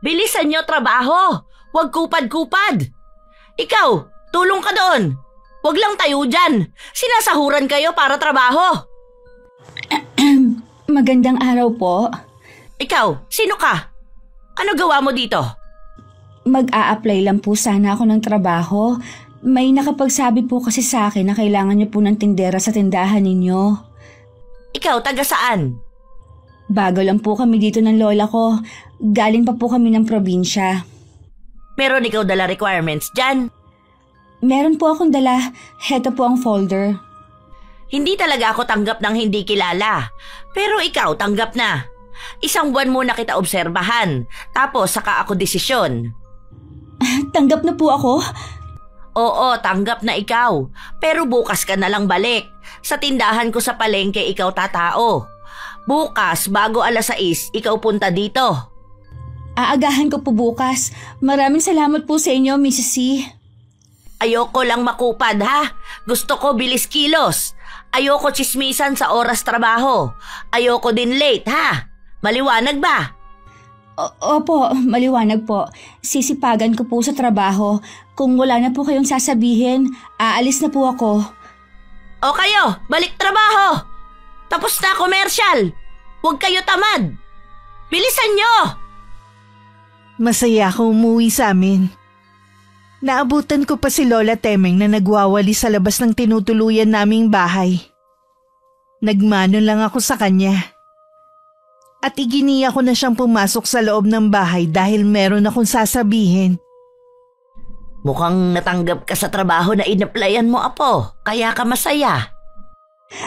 Bilisan nyo trabaho! Huwag kupad-kupad! Ikaw, tulong ka doon! Huwag lang tayo dyan! Sinasahuran kayo para trabaho! Magandang araw po. Ikaw, sino ka? Ano gawa mo dito? Mag-a-apply lang po sana ako ng trabaho. May nakapagsabi po kasi sa akin na kailangan niyo po ng tindera sa tindahan ninyo. Ikaw, taga saan? Bago lang po kami dito ng lola ko. Galing pa po kami ng probinsya. Meron ikaw dala requirements dyan? Meron po akong dala. Heto po ang folder. Hindi talaga ako tanggap ng hindi kilala. Pero ikaw, tanggap na. 1 buwan muna kita obserbahan. Tapos saka ako desisyon. Tanggap na po ako? Oo, tanggap na ikaw. Pero bukas ka na lang balik. Sa tindahan ko sa palengke ikaw tatao. Bukas, bago 6:00, ikaw punta dito. Aagahan ko po bukas. Maraming salamat po sa inyo, Mrs. C. Ayoko lang makupad ha. Gusto ko bilis kilos. Ayoko tsismisan sa oras trabaho. Ayoko din late ha. Maliwanag ba? Opo, maliwanag po. Sisipagan ko po sa trabaho. Kung wala na po kayong sasabihin, aalis na po ako. O kayo, balik trabaho! Tapos na commercial! Huwag kayo tamad! Bilisan nyo! Masaya ako umuwi sa amin. Naabutan ko pa si Lola Temeng na nagwawali sa labas ng tinutuluyan naming bahay. Nagmano lang ako sa kanya. At iginiya ko na siyang pumasok sa loob ng bahay dahil meron akong sasabihin. Mukhang natanggap ka sa trabaho na inaplayan mo, Apo. Kaya ka masaya.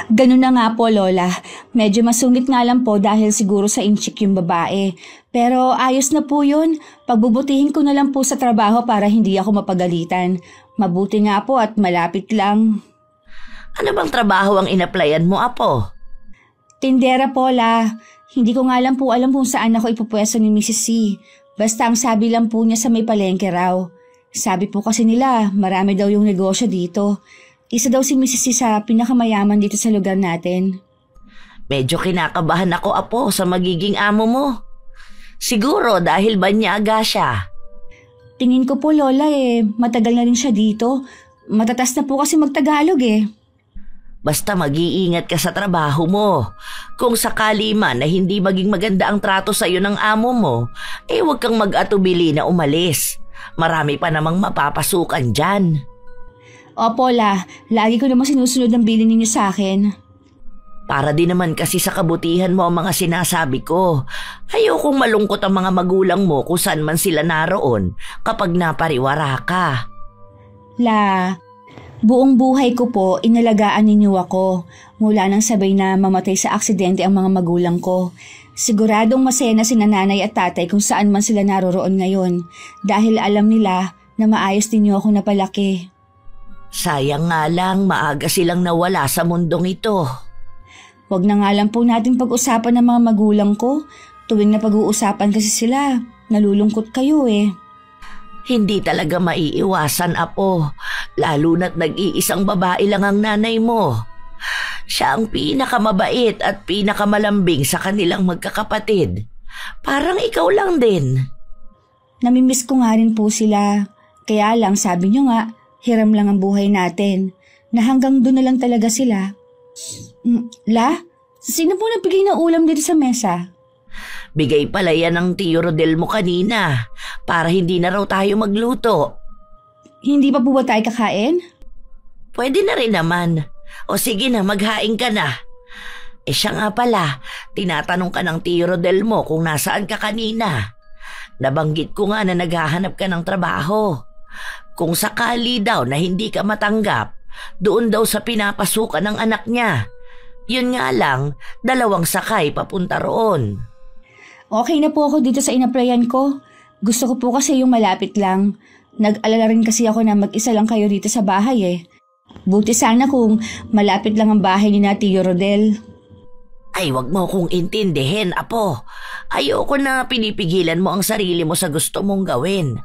Ganun na nga po, Lola. Medyo masungit nga lang po dahil siguro sa inchik yung babae. Pero ayos na po yun. Pagbubutihin ko na lang po sa trabaho para hindi ako mapagalitan. Mabuti nga po at malapit lang. Ano bang trabaho ang inaplayan mo, Apo? Tindera po, La. Hindi ko nga lang po alam kung saan ako ipupwesto ni Mrs. C. Basta ang sabi lang po niya sa may palengke raw. Sabi po kasi nila, marami daw yung negosyo dito. Isa daw si Mrs. C sa pinakamayaman dito sa lugar natin. Medyo kinakabahan ako, Apo, sa magiging amo mo. Siguro dahil banyaga siya. Tingin ko po, Lola, matagal na rin siya dito. Matatas na po kasi magtagalog Basta mag-iingat ka sa trabaho mo. Kung sakali man na hindi maging maganda ang trato sa'yo ng amo mo, huwag kang mag-atubili na umalis. Marami pa namang mapapasukan dyan. Opo, La. Lagi ko naman sinusunod ang bilin ninyo sa akin. Para din naman kasi sa kabutihan mo ang mga sinasabi ko. Ayokong malungkot ang mga magulang mo kung saan man sila naroon kapag napariwara ka. La, buong buhay ko po inalagaan ninyo ako. Mula nang sabay na mamatay sa aksidente ang mga magulang ko. Siguradong masaya na sina nanay at tatay kung saan man sila naroroon ngayon. Dahil alam nila na maayos ninyo ako napalaki. Sayang nga lang maaga silang nawala sa mundong ito. Huwag na nga lang po natin pag-usapan ng mga magulang ko. Tuwing na pag-uusapan kasi sila, nalulungkot kayo Hindi talaga maiiwasan, Apo. Lalo na't nag-iisang babae lang ang nanay mo. Siya ang pinakamabait at pinakamalambing sa kanilang magkakapatid. Parang ikaw lang din. Namimiss ko nga rin po sila. Kaya lang sabi nyo nga, hiram lang ang buhay natin. Na hanggang doon na lang talaga sila. La, sino po nagbigay ng ulam dito sa mesa? Bigay pala yan ng Tio Rodel mo kanina para hindi na raw tayo magluto. Hindi pa po ba tayo kakain? Pwede na rin naman. O sige na, maghain ka na. Siya nga pala, tinatanong ka ng Tio Rodel mo kung nasaan ka kanina. Nabanggit ko nga na naghahanap ka ng trabaho. Kung sakali daw na hindi ka matanggap, doon daw sa pinapasukan ng anak niya. Yun nga lang, 2 sakay papunta roon. Okay na po ako dito sa inaplayan ko. Gusto ko po kasi yung malapit lang. Nag-alala rin kasi ako na mag-isa lang kayo dito sa bahay Buti sana kung malapit lang ang bahay ni na Tio Rodel. Ay, wag mo kong intindihin, Apo. Ayoko na pinipigilan mo ang sarili mo sa gusto mong gawin.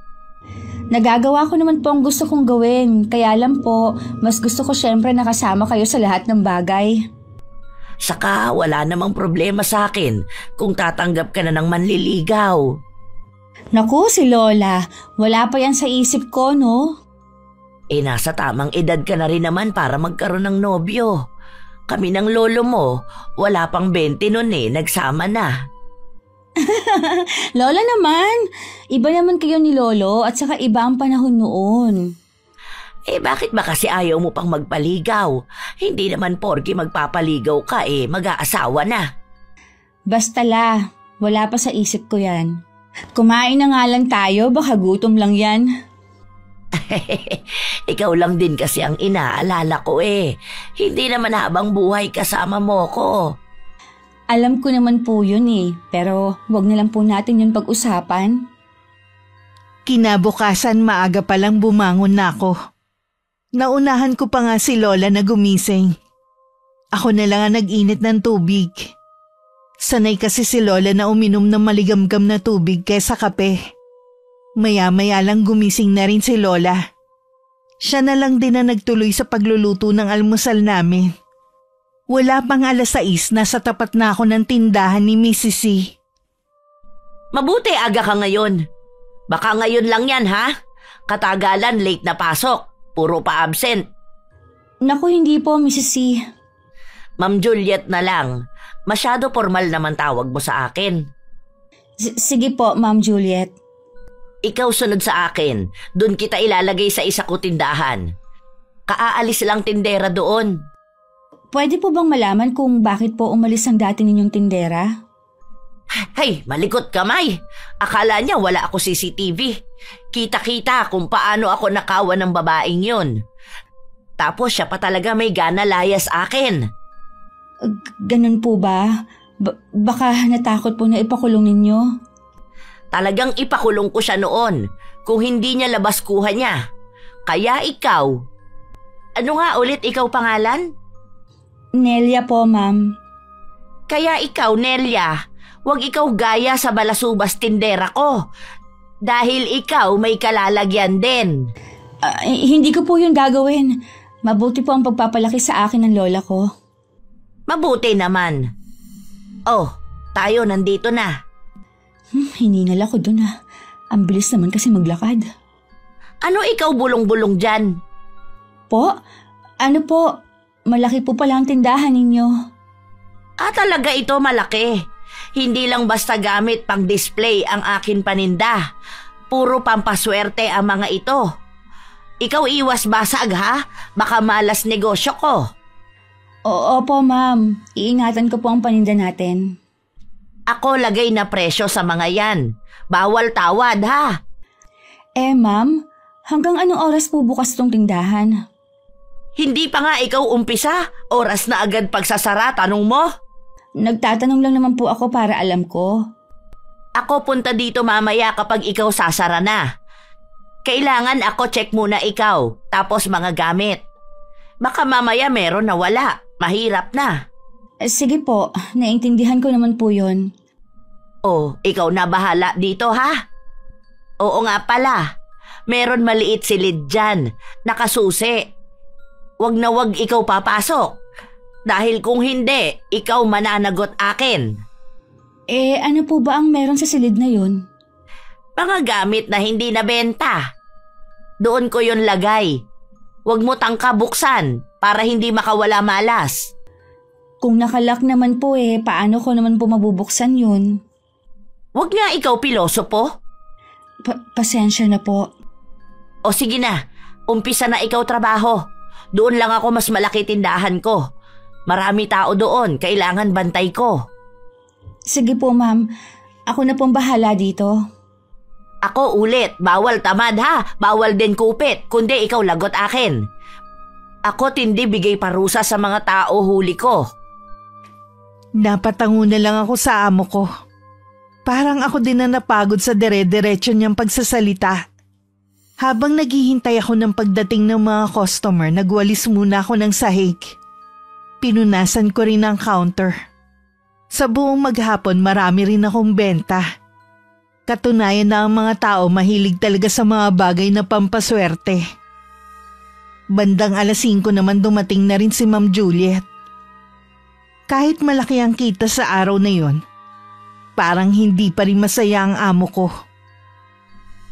Nagagawa ko naman po ang gusto kong gawin. Kaya lang po, mas gusto ko syempre nakasama kayo sa lahat ng bagay. Saka wala namang problema sa akin kung tatanggap ka na ng manliligaw. Naku, si Lola, wala pa yan sa isip ko, no? Nasa tamang edad ka na rin naman para magkaroon ng nobyo. Kami ng lolo mo, wala pang 20 nun nagsama na. Lola naman, iba naman kayo ni Lolo at saka iba ang panahon noon. Bakit ba kasi ayaw mo pang magpaligaw? Hindi naman porke magpapaligaw ka mag-aasawa na. Basta wala pa sa isip ko yan. Kumain na nga lang tayo, baka gutom lang yan. Ikaw lang din kasi ang inaalala ko Hindi naman habang buhay kasama mo ko. Alam ko naman po yun pero wag na lang po natin yun pag-usapan. Kinabukasan maaga palang bumangon na ako. Naunahan ko pa nga si Lola na gumising. Ako na lang ang nag-init ng tubig. Sanay kasi si Lola na uminom ng maligamgam na tubig kaysa kape. Maya-maya lang gumising na rin si Lola. Siya na lang din na nagtuloy sa pagluluto ng almusal namin. Wala pang 6:00 nasa tapat na ako ng tindahan ni Mrs. C. Mabuti aga ka ngayon. Baka ngayon lang yan ha? Katagalan late na pasok. Puro pa absent. Naku, hindi po, Mrs. C. Ma'am Juliet na lang. Masyado formal naman tawag mo sa akin. Sige po, Ma'am Juliet. Ikaw sunod sa akin. Doon kita ilalagay sa isa ko tindahan. Kaaalis lang tindera doon. Pwede po bang malaman kung bakit po umalis ang dati ninyong tindera? Hay, malikot kamay. Akala niya wala ako CCTV. Kita-kita kung paano ako nakawan ng babaeng yun. Tapos siya pa talaga may gana layas akin. Ganun po ba? Baka natakot po na ipakulong ninyo? Talagang ipakulong ko siya noon kung hindi niya labas kuha niya. Kaya ikaw. Ano nga ulit ikaw pangalan? Nelia po, ma'am. Kaya ikaw, Nelia, huwag ikaw gaya sa balasubas tindera ko. Dahil ikaw may kalalagyan din. Hindi ko po yun gagawin. Mabuti po ang pagpapalaki sa akin ng lola ko. Mabuti naman. Oh, tayo nandito na. Hiningal ako dun Ang bilis naman kasi maglakad. Ano ikaw bulong-bulong dyan? Po? Ano po? Malaki po pala ang tindahan ninyo. Talaga ito malaki. Hindi lang basta gamit pang display ang akin paninda. Puro pampaswerte ang mga ito. Ikaw iwas basag ha? Baka malas negosyo ko. Opo ma'am, iingatan ko po ang paninda natin. Ako lagay na presyo sa mga yan. Bawal tawad ha? Ma'am, hanggang anong oras po bukas tong tindahan? Hindi pa nga ikaw umpisa, oras na agad pagsasara, tanong mo? Nagtatanong lang naman po ako para alam ko. Ako punta dito mamaya kapag ikaw sasara na. Kailangan ako check muna ikaw, tapos mga gamit. Baka mamaya meron na wala, mahirap na. Sige po, naintindihan ko naman po yon. Oh, ikaw na bahala dito ha? Oo nga pala, meron maliit silid dyan, nakasusi. Wag na wag ikaw papasok. Dahil kung hindi, ikaw mananagot akin. Ano po ba ang meron sa silid na yun? Mga gamit na hindi nabenta. Doon ko yun lagay. Wag mo tangka buksan para hindi makawala malas. Kung nakalak naman po paano ko naman po mabubuksan yun? Wag nga ikaw pilosopo. Pasensya na po. O sige na, umpisa na ikaw trabaho. Doon lang ako mas malaki tindahan ko. Marami tao doon, kailangan bantay ko. Sige po ma'am, ako na pong bahala dito. Ako ulit, bawal tamad ha, bawal din kupit, kundi ikaw lagot akin. Ako tindi bigay parusa sa mga tao huli ko. Napatango na lang ako sa amo ko. Parang ako din na napagod sa dire-diretso niyang pagsasalita. Habang naghihintay ako ng pagdating ng mga customer, nagwalis muna ako ng sahig. Pinunasan ko rin ang counter. Sa buong maghapon marami rin akong benta. Katunayan na ang mga tao mahilig talaga sa mga bagay na pampaswerte. Bandang 5:00 naman dumating na rin si Ma'am Juliet. Kahit malaki ang kita sa araw na yon, parang hindi pa rin masaya ang amo ko.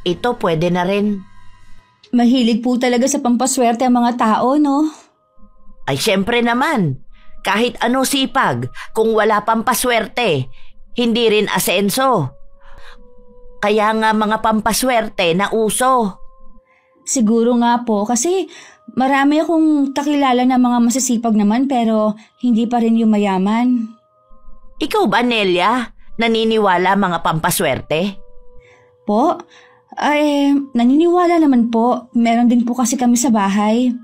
ito pwede na rin. Mahilig po talaga sa pampaswerte ang mga tao, no? Ay syempre naman, kahit ano sipag, kung wala pampaswerte, hindi rin asenso. Kaya nga mga pampaswerte na uso. Siguro nga po kasi marami akong kakilala na mga masisipag naman pero hindi pa rin yung mayaman. Ikaw ba, Nelia, naniniwala mga pampaswerte? Po? Ay, naniniwala naman po. Meron din po kasi kami sa bahay.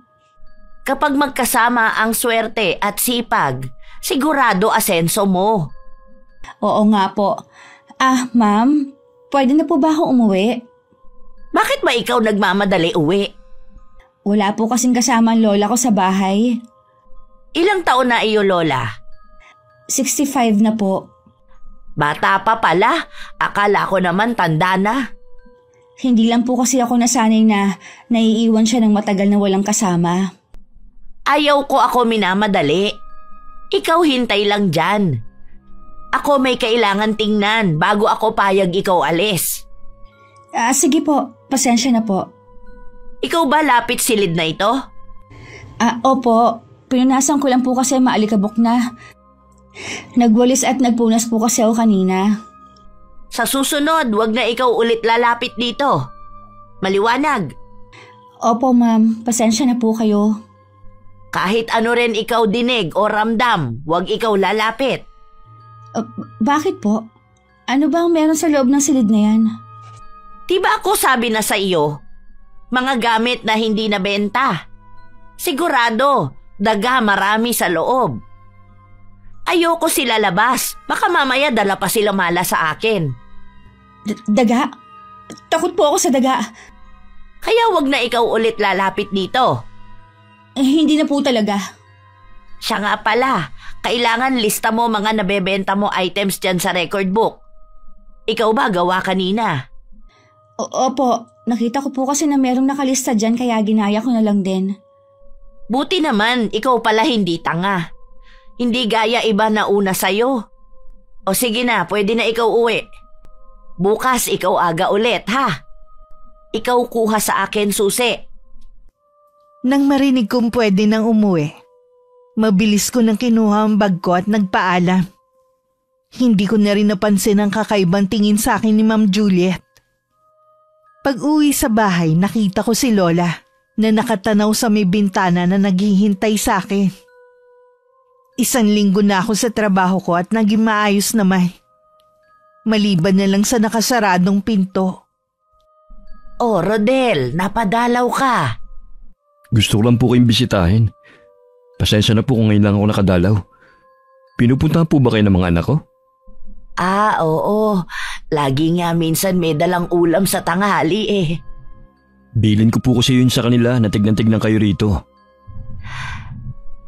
Kapag magkasama ang swerte at sipag, sigurado asenso mo. Oo nga po. Ma'am, pwede na po ba ako umuwi? Bakit ba ikaw nagmamadali uwi? Wala po kasing kasama ang lola ko sa bahay. Ilang taon na iyo, Lola? 65 na po. Bata pa pala, akala ko naman tanda na. Hindi lang po kasi ako nasanay na naiiwan siya ng matagal na walang kasama. Ayaw ko ako minamadali. Ikaw hintay lang dyan. Ako may kailangan tingnan bago ako payag ikaw alis. Sige po, pasensya na po. Ikaw ba lapit silid na ito? Opo, pinunasan ko lang po kasi maalikabok na. Nagwalis at nagpunas po kasi ako kanina. Sa susunod, wag na ikaw ulit lalapit dito. Maliwanag. Opo ma'am, pasensya na po kayo. Kahit ano rin ikaw dinig o ramdam, wag ikaw lalapit. Bakit po? Ano ba ang meron sa loob ng silid na yan? Diba ako sabi na sa iyo? Mga gamit na hindi nabenta. Sigurado, daga marami sa loob. Ayoko sila labas. Baka mamaya dala pa sila mala sa akin. Daga? Takot po ako sa daga. Kaya wag na ikaw ulit lalapit dito. Hindi na po talaga. Siya nga pala, kailangan lista mo mga nabebenta mo items dyan sa record book. Ikaw ba gawa kanina? Opo, nakita ko po kasi na merong nakalista dyan kaya ginaya ko na lang din. Buti naman, ikaw pala hindi tanga. Hindi gaya iba na una sa'yo. O sige na, pwede na ikaw uwi. Bukas ikaw aga ulit, ha? Ikaw kuha sa akin susi. Nang marinig kong pwede nang umuwi, mabilis ko nang kinuha ang bag ko at nagpaalam. Hindi ko na rin napansin ang kakaibang tingin sa akin ni Ma'am Juliet. Pag-uwi sa bahay, nakita ko si Lola na nakatanaw sa may bintana na naghihintay sa akin. 1 linggo na ako sa trabaho ko at naging maayos naman. Maliban na lang sa nakasaradong pinto. Oh, Rodel, napadalaw ka. Gusto ko lang po kayong bisitahin. Pasensya na po kung ngayon lang ako nakadalaw. Pinupuntahan po ba kayo ng mga anak ko? Oo. Lagi nga minsan may dalang ulam sa tanghali eh. Bilin ko po kasi yun sa kanila na tignan-tignan kayo rito.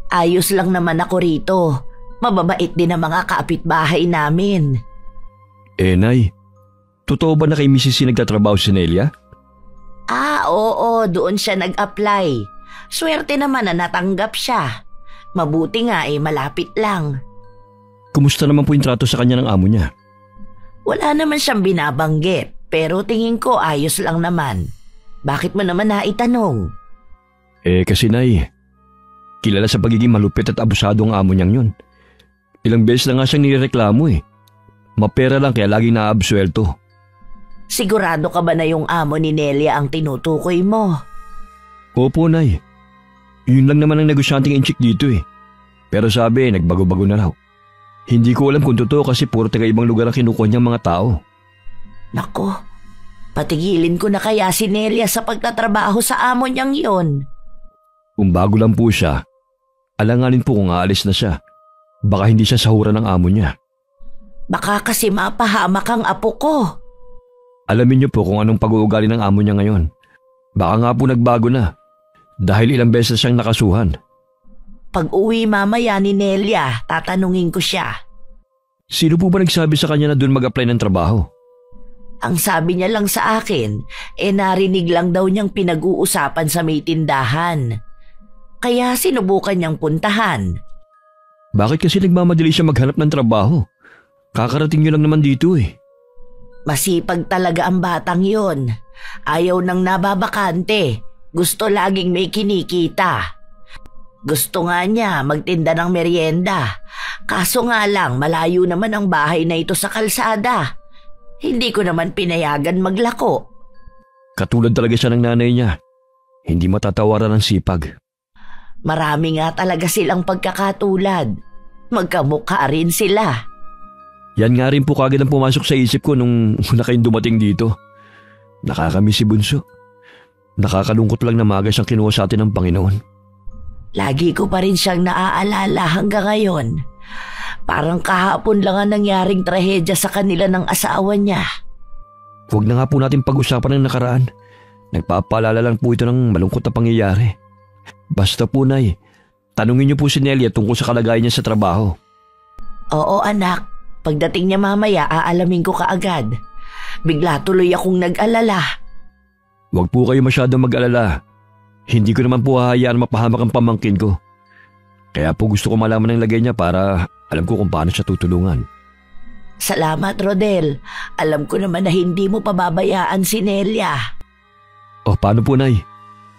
Ayos lang naman ako rito. Mababait din ang mga kapitbahay namin. Nay, totoo ba na kay Mrs. C nagtatrabaho si Nelia? Oo, doon siya nag-apply. Swerte naman na natanggap siya. Mabuti nga malapit lang. Kumusta naman po yung trato sa kanya ng amo niya? Wala naman siyang binabanggit, pero tingin ko ayos lang naman. Bakit mo naman naitanong? Kasi Nay, kilala sa pagiging malupit at abusado ang amo niyang yun. Ilang beses na nga siyang nireklamo Mapera lang kaya laging naaabsuelto. Sigurado ka ba na yung amo ni Nelia ang tinutukoy mo? Opo, Nay. Yun lang naman ang negosyanteng inchik dito Pero sabi, nagbago-bago na raw. Hindi ko alam kung totoo kasi puro taga-ibang lugar ang kinukuha niyang mga tao. Nako, patigilin ko na kaya si Nelia sa pagtatrabaho sa amo niyang yon. Kung bago lang po siya, alanganin po kung aalis na siya. Baka hindi siya sahuran ng amo niya. Baka kasi mapahamak ang apo ko. Alamin niyo po kung anong pag-uugali ng amo niya ngayon. Baka nga po nagbago na. Dahil ilang beses siyang nakasuhan. Pag-uwi mamaya ni Nelia, tatanungin ko siya. Sino po ba nagsabi sa kanya na doon mag-apply ng trabaho? Ang sabi niya lang sa akin, narinig lang daw niyang pinag-uusapan sa may tindahan. Kaya sinubukan niyang puntahan. Bakit kasi nagmamadali siya maghanap ng trabaho? Kakarating niyo lang naman dito Masipag talaga ang batang yon. Ayaw nang nababakante. Gusto laging may kinikita. Gusto nga niya magtinda ng merienda. Kaso nga lang, malayo naman ang bahay na ito sa kalsada. Hindi ko naman pinayagan maglako. Katulad talaga siya ng nanay niya. Hindi matatawaran ng sipag. Marami nga talaga silang pagkakatulad. Magkamukha rin sila. Yan nga rin po kagad ang pumasok sa isip ko nung una kayong dumating dito. Nakakamiss si Bunso. Nakakalungkot lang na maaga siyang kinuha sa atin ng Panginoon. Lagi ko pa rin siyang naaalala hanggang ngayon. Parang kahapon lang ang nangyaring trahedya sa kanila ng asawa niya. Huwag na nga po natin pag-usapan ng nakaraan. Nagpapaalala lang po ito ng malungkot na pangyayari. Basta po, Nay, tanungin niyo po si Nelia tungkol sa kalagayan niya sa trabaho. Oo, anak. Pagdating niya mamaya, aalamin ko kaagad. Bigla tuloy akong nag-alala. Huwag po kayo masyadong mag-alala. Hindi ko naman po hahayaan mapahamak ang pamangkin ko. Kaya po gusto ko malaman ang lagay niya para alam ko kung paano siya tutulungan. Salamat, Rodel. Alam ko naman na hindi mo pababayaan si Nelia. O paano po, Nay?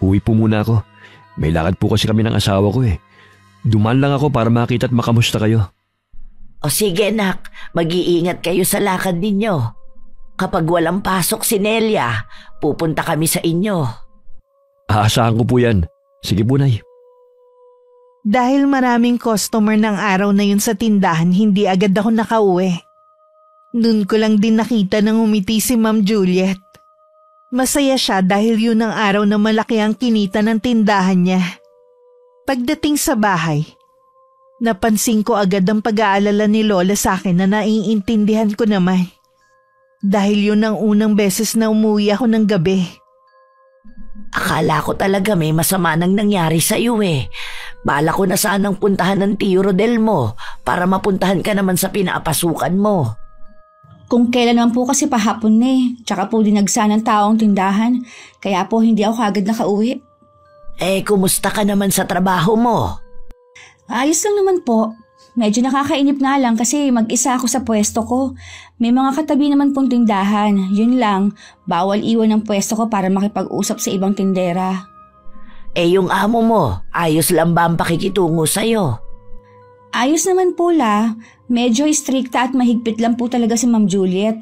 Uwi po muna ako. May lakad po kasi kami ng asawa ko eh. Dumaan lang ako para makita at makamusta kayo. O sige, nak. Mag-iingat kayo sa lakad ninyo. Kapag walang pasok si Nelia, pupunta kami sa inyo. Aasahan ko po yan. Sige po, Nay. Dahil maraming customer ng araw na yun sa tindahan, hindi agad ako nakauwi. Noon ko lang din nakita nang umiti si Ma'am Juliet. Masaya siya dahil yun ang araw na malaki ang kinita ng tindahan niya. Pagdating sa bahay, napansin ko agad ang pag-aalala ni Lola sa akin na naiintindihan ko naman. Dahil yun ang unang beses na umuwi ako ng gabi. Akala ko talaga may masama nang nangyari sa iyo eh. Bala ko na sanang puntahan ng Tio Rodel mo para mapuntahan ka naman sa pinapasukan mo. Kung kailan naman po kasi pahapon na eh. Tsaka po dinagsa ng taong tindahan. Kaya po hindi ako agad nakauwi. Kumusta ka naman sa trabaho mo? Ayos lang naman po. Medyo nakakainip nga lang kasi mag-isa ako sa pwesto ko. May mga katabi naman pong tindahan. Yun lang, bawal iwan ang pwesto ko para makipag-usap sa ibang tindera. Yung amo mo, ayos lang ba ang pakikitungo sa'yo? Ayos naman po la. Medyo strikta at mahigpit lang po talaga si Ma'am Juliet.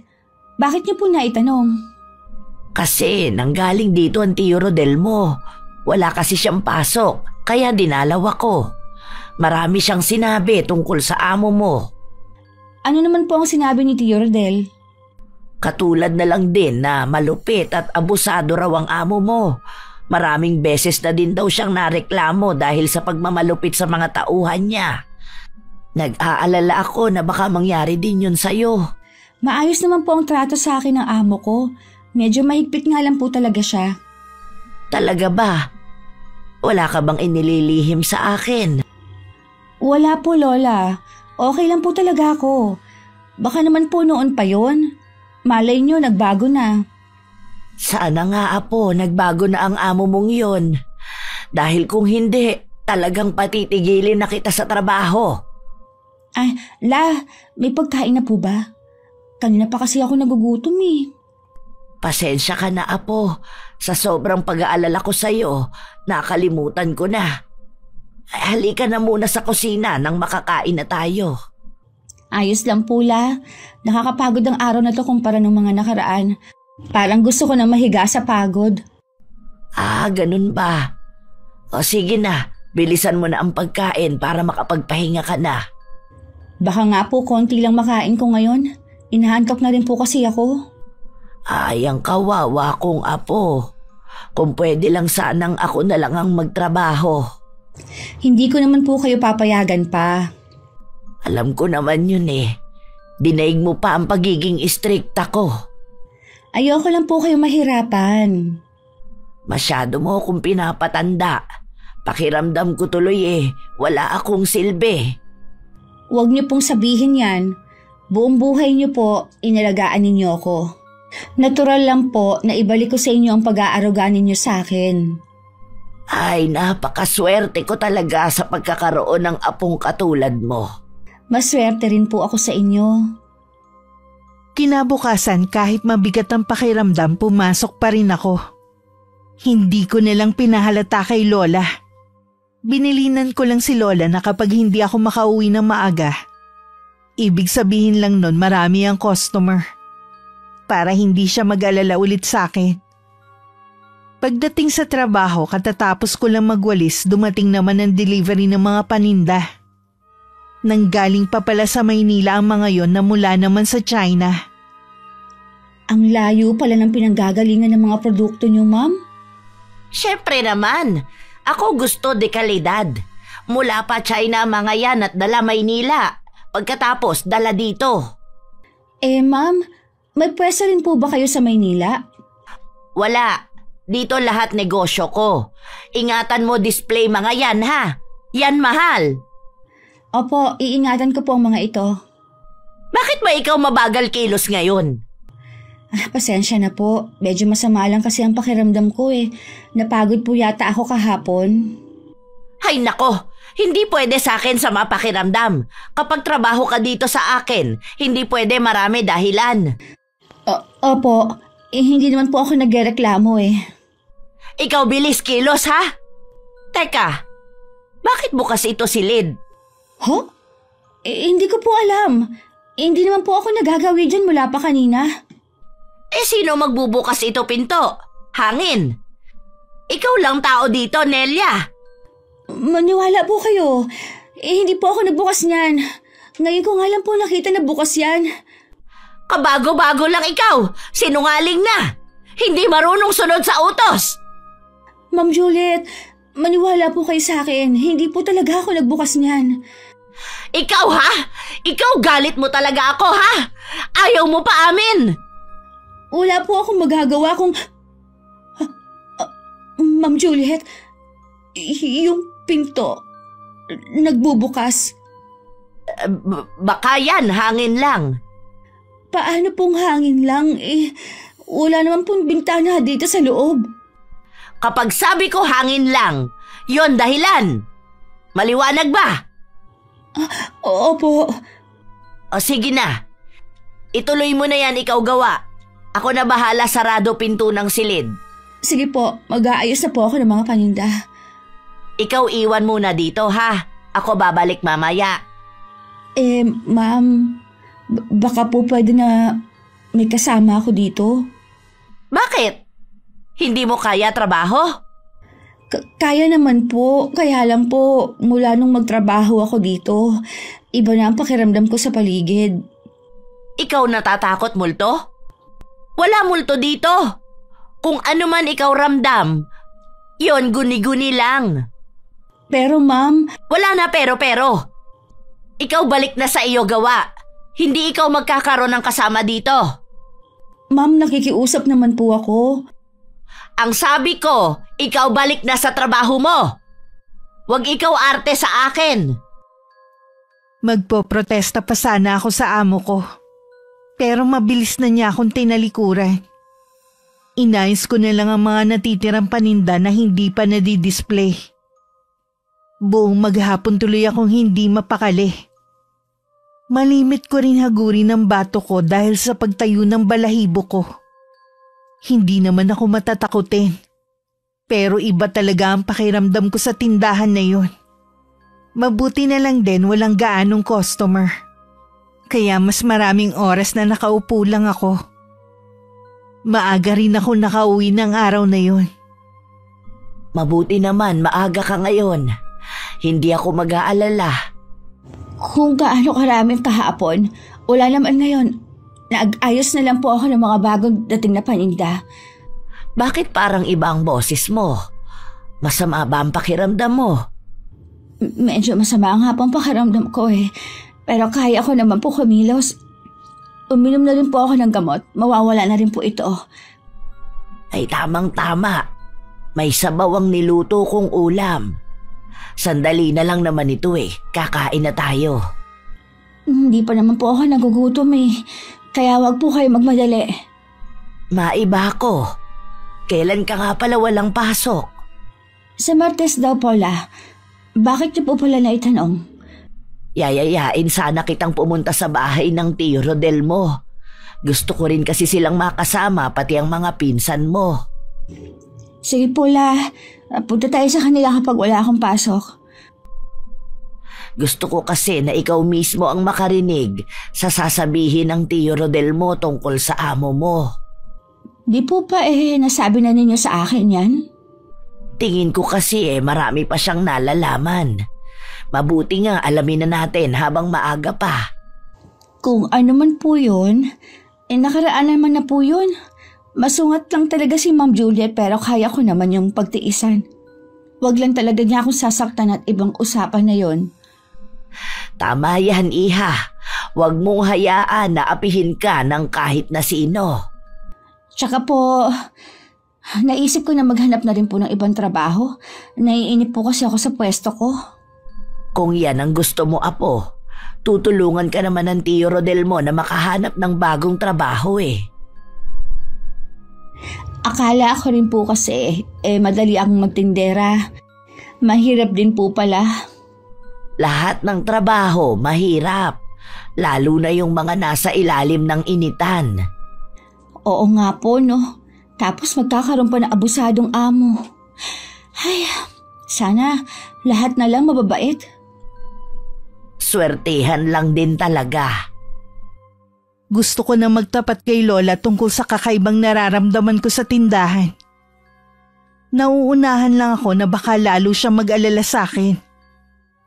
Bakit niyo po naitanong? Kasi nanggaling dito ang Tio Rodel mo. Wala kasi siyang pasok, kaya dinalaw ako. Marami siyang sinabi tungkol sa amo mo. Ano naman po ang sinabi ni Tio Rodel? Katulad na lang din na malupit at abusado raw ang amo mo. Maraming beses na din daw siyang nareklamo dahil sa pagmamalupit sa mga tauhan niya. Nag-aalala ako na baka mangyari din yun sa'yo. Maayos naman po ang trato sa akin ng amo ko. Medyo mahigpit nga lang po talaga siya. Talaga ba? Wala ka bang inililihim sa akin? Wala po, Lola. Okay lang po talaga ako. Baka naman po noon pa yon. Malay nyo, nagbago na. Sana nga, Apo, nagbago na ang amo mong yon. Dahil kung hindi, talagang patitigilin na kita sa trabaho. Ay, La, may pagkain na po ba? Kanina pa kasi ako nagugutom eh. Pasensya ka na, Apo. Sa sobrang pag-aalala ko sa'yo, nakalimutan ko na. Halika na muna sa kusina nang makakain na tayo. Ayos lang po, La. Nakakapagod ang araw na to kumpara ng mga nakaraan. Parang gusto ko na mahiga sa pagod. Ganun ba? O sige na, bilisan mo na ang pagkain para makapagpahinga ka na. Baka nga po konti lang makain ko ngayon. Inahantok na rin po kasi ako. Ang kawawa kong Apo. Kung pwede lang sanang ako na lang ang magtrabaho. Hindi ko naman po kayo papayagan pa. Alam ko naman yun eh. Dinaig mo pa ang pagiging istrikta ko. Ayoko lang po kayo mahirapan. Masyado mo akong pinapatanda. Pakiramdam ko tuloy wala akong silbi. Huwag niyo pong sabihin yan. Buong buhay niyo po, inalagaan ninyo ako. Natural lang po na ibalik ko sa inyo ang pag-aaruga ninyo sa akin. Ay, napakaswerte ko talaga sa pagkakaroon ng apong katulad mo. Maswerte rin po ako sa inyo. Kinabukasan kahit mabigat ang pakiramdam, pumasok pa rin ako. Hindi ko nalang pinahalata kay Lola. Binilinan ko lang si Lola na kapag hindi ako makauwi ng maaga, ibig sabihin lang nun marami ang customer. Para hindi siya mag-alala ulit sa akin. Pagdating sa trabaho, katatapos ko lang magwalis, dumating naman ang delivery ng mga paninda. Nanggaling pa pala sa Maynila ang mga yon na mula naman sa China. Ang layo pala ng pinanggagalingan ng mga produkto niyo, ma'am. Syempre naman, ako gusto de kalidad. Mula pa China ang mga yan at dala Maynila. Pagkatapos, dala dito. Ma'am, may pwesto rin po ba kayo sa Maynila? Wala. Dito lahat negosyo ko. Ingatan mo display mga yan, ha? Yan mahal. Opo, iingatan ko po ang mga ito. Bakit ba ikaw mabagal kilos ngayon? Pasensya na po. Medyo masama lang kasi ang pakiramdam ko eh. Napagod po yata ako kahapon. Hay nako, hindi pwede sa akin sa mapakiramdam. Kapag trabaho ka dito sa akin, hindi pwede marami dahilan. Opo, hindi naman po ako nagreklamo eh. Ikaw bilis kilos, ha? Teka, bakit bukas ito silid? Huh? Hindi ko po alam. Hindi naman po ako nagagawi dyan mula pa kanina. Sino magbubukas ito pinto? Hangin. Ikaw lang tao dito, Nelia. Maniwala po kayo. Hindi po ako nagbukas niyan. Ngayon ko nga lang po nakita na bukas yan. Kabago-bago lang ikaw. Sinungaling na. Hindi marunong sunod sa utos. Ma'am Juliet, maniwala po kayo sa akin. Hindi po talaga ako nagbukas niyan. Ikaw ha? Ikaw galit mo talaga ako ha? Ayaw mo pa amin. Wala po akong magagawa kung... Ma'am Juliet, yung pinto nagbubukas. Baka yan, hangin lang. Paano pong hangin lang? Wala naman pong bintana dito sa loob. Kapag sabi ko hangin lang, yon dahilan. Maliwanag ba? Opo. O sige na. Ituloy mo na yan, ikaw gawa. Ako na bahala sarado pinto ng silid. Sige po, mag-aayos na po ako ng mga paninda. Ikaw iwan muna dito ha. Ako babalik mamaya. Ma'am, baka po pwede na may kasama ako dito. Bakit? Hindi mo kaya trabaho? Kaya naman po, kaya lang po mula nung magtrabaho ako dito, iba na ang pakiramdam ko sa paligid. Ikaw natatakot multo? Wala multo dito. Kung ano man ikaw ramdam, yon guni-guni lang. Pero ma'am... Wala na pero. Ikaw balik na sa iyo gawa. Hindi ikaw magkakaroon ng kasama dito. Ma'am, nakikiusap naman po ako. Ang sabi ko, ikaw balik na sa trabaho mo. Huwag ikaw arte sa akin. Magpoprotesta pa sana ako sa amo ko. Pero mabilis na niya akong tinalikuran. Inayos ko na lang ang mga natitirang paninda na hindi pa nadi-display. Buong maghapon tuloy akong hindi mapakali. Malimit ko rin hagurin ang bato ko dahil sa pagtayo ng balahibo ko. Hindi naman ako matatakutin. Pero iba talaga ang pakiramdam ko sa tindahan na yun. Mabuti na lang din walang gaanong customer. Kaya mas maraming oras na nakaupo lang ako. Maaga rin ako nakauwi ng araw na yun. Mabuti naman, maaga ka ngayon. Hindi ako mag-aalala. Kung gaano karaming kahapon, wala naman ngayon. Nag-ayos na lang po ako ng mga bagong dating na paninda. Bakit parang iba ang boses mo? Masama ba ang pakiramdam mo? Medyo masama ang hapang pakiramdam ko eh. Pero kaya ko naman po kumilos. Uminom na rin po ako ng gamot. Mawawala na rin po ito. Ay tamang-tama. May sabaw ang niluto kong ulam. Sandali na lang naman ito eh. Kakain na tayo. Hindi pa naman po ako nagugutom eh. Kaya wag po kayo magmadali. Maiba ko. Kailan ka nga pala walang pasok? Sa Martes daw, Paula. Bakit niyo po pala naitanong? Yayayain sana kitang pumunta sa bahay ng Tio Rodel mo. Gusto ko rin kasi silang makasama, pati ang mga pinsan mo. Sige po, La. Punta tayo sa kanila kapag wala akong pasok. Gusto ko kasi na ikaw mismo ang makarinig sa sasabihin ng Tio Rodel mo tungkol sa amo mo. Di po pa nasabi na ninyo sa akin yan? Tingin ko kasi marami pa siyang nalalaman. Mabuti nga alamin na natin habang maaga pa. Kung ano man po yun, nakaraan naman na po yun. Masungat lang talaga si Ma'am Juliet pero kaya ko naman yung pagtiisan. Wag lang talaga niya akong sasaktan at ibang usapan na yon. Tama yan, Iha. Huwag mong hayaan na apihin ka ng kahit na sino. Tsaka po, naisip ko na maghanap na rin po ng ibang trabaho. Naiinip po kasi ako sa pwesto ko. Kung yan ang gusto mo, Apo, tutulungan ka naman ng Tio Rodel mo na makahanap ng bagong trabaho Akala ko rin po kasi madali ang magtindera. Mahirap din po pala. Lahat ng trabaho mahirap, lalo na yung mga nasa ilalim ng initan. Oo nga po, no? Tapos magkakaroon pa ng abusadong amo. Ay, sana lahat na lang mababait. Swertehan lang din talaga. Gusto ko na magtapat kay Lola tungkol sa kakaibang nararamdaman ko sa tindahan. Nauunahan lang ako na baka lalo siya mag-alala sa akin.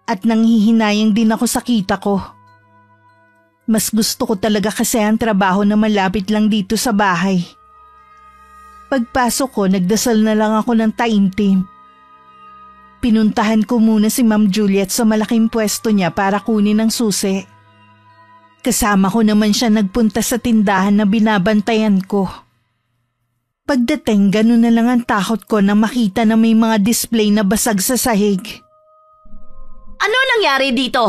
At nanghihinayang din ako sa kita ko. Mas gusto ko talaga kasi ang trabaho na malapit lang dito sa bahay. Pagpasok ko, nagdasal na lang ako ng taimtim. Pinuntahan ko muna si Ma'am Juliet sa malaking pwesto niya para kunin ang susi. Kasama ko naman siya nagpunta sa tindahan na binabantayan ko. Pagdating, ganun na lang ang takot ko na makita na may mga display na basag sa sahig. Ano nangyari dito?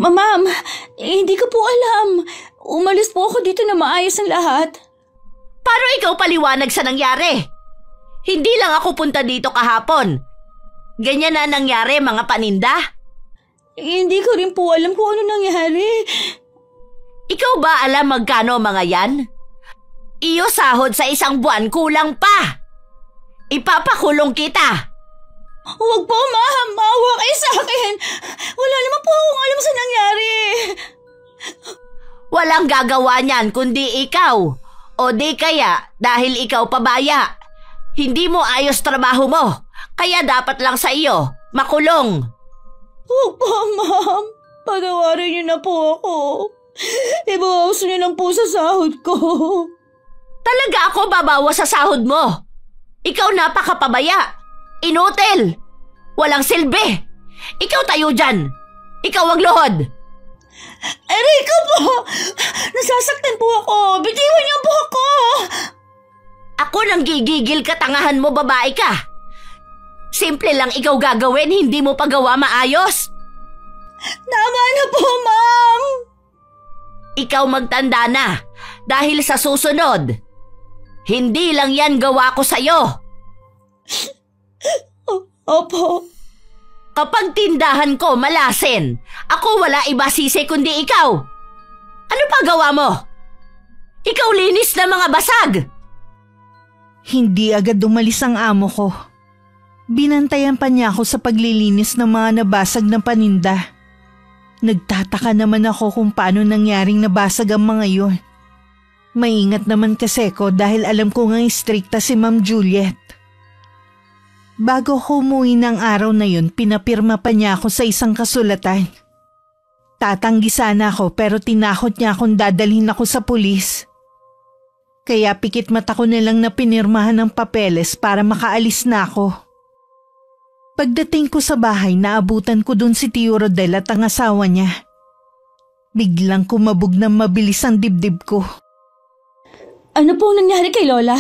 Ma'am, hindi ko po alam. Umalis po ako dito na maayos ang lahat. Paano ikaw paliwanag sa nangyari? Hindi lang ako punta dito kahapon. Ganyan na nangyari, mga paninda? Hindi ko rin po alam kung ano nangyari. Ikaw ba alam magkano mga yan? Iyo sahod sa isang buwan, kulang pa. Ipapakulong kita. Huwag po, ma'am. Maawa kayo sa akin. Wala naman po akong alam sa nangyari. Walang gagawa niyan kundi ikaw. O di kaya dahil ikaw pabaya. Hindi mo ayos trabaho mo. Kaya dapat lang sa iyo makulong. Huwag po, ma'am. Patawarin niyo na po ako. Ibawas niyo lang po sa sahod ko. Talaga ako babawas sa sahod mo? Ikaw napakapabaya. Inutil. Walang silbi. Ikaw tayo dyan. Ikaw ang luhod. Erika po! Nasasaktan po ako. Bitiwan niyo po ako. Ako nang gigigil katangahan mo, babae ka. Simple lang ikaw gagawin, hindi mo pagawa maayos. Tama na po, ma'am. Ikaw magtanda na dahil sa susunod. Hindi lang yan gawa ko sa'yo. Opo. Kapag tindahan ko malasin, ako wala iba sisi kundi ikaw. Ano pa gawa mo? Ikaw linis na mga basag. Hindi agad umalis ang amo ko. Binantayan pa niya ako sa paglilinis ng mga nabasag na paninda. Nagtataka naman ako kung paano nangyaring nabasag ang mga yun. Maingat naman kasi ko dahil alam ko nga istrikta si Ma'am Juliet. Bago ko umuwi ng araw na yun, pinapirma pa niya ako sa isang kasulatan. Tatanggi sana ako pero tinakot niya akong dadalhin ako sa pulis. Kaya pikit mata ko na lang na pinirmahan ng papeles para makaalis na ako. Pagdating ko sa bahay, naabutan ko dun si Tio Rodel at ang asawa niya. Biglang kumabog ng mabilis ang dibdib ko. Ano pong nangyari kay Lola?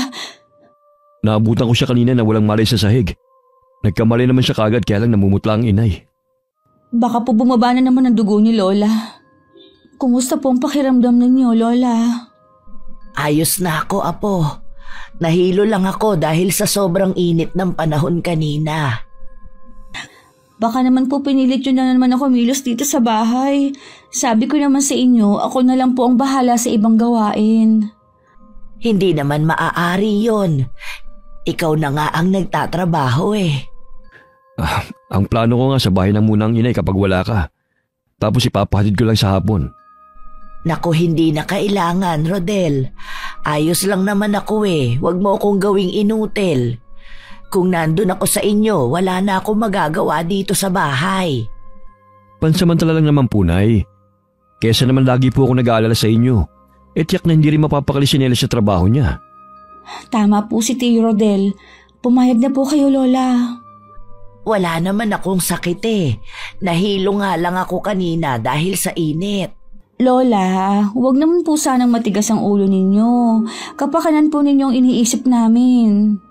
Naabutan ko siya kanina na walang malay sa sahig. Nagkamali naman siya kagad kaya lang namumutla ang inay. Baka po bumaba na naman ang dugo ni Lola. Kumusta po ang pakiramdam ninyo, Lola? Ayos na ako, Apo. Nahilo lang ako dahil sa sobrang init ng panahon kanina. Baka naman po pinilit nyo na naman ako milos dito sa bahay. Sabi ko naman sa inyo, ako na lang po ang bahala sa ibang gawain. Hindi naman maaari yon. Ikaw na nga ang nagtatrabaho eh. Ang plano ko nga sa bahay na muna ang inay kapag wala ka. Tapos ipapahatid ko lang sa hapon. Naku, hindi na kailangan, Rodel. Ayos lang naman ako eh. Huwag mo akong gawing inutil. Kung nandun ako sa inyo, wala na akong magagawa dito sa bahay. Pansamantala lang naman po, Nay. Kesa naman lagi po ako nag-aalala sa inyo. Tiyak na hindi rin mapapakali si Nelly sa trabaho niya. Tama po si Tio Rodel. Pumayag na po kayo, Lola. Wala naman akong sakit eh. Nahilo nga lang ako kanina dahil sa init. Lola, huwag naman po sanang matigas ang ulo ninyo. Kapakanan po ninyong iniisip namin.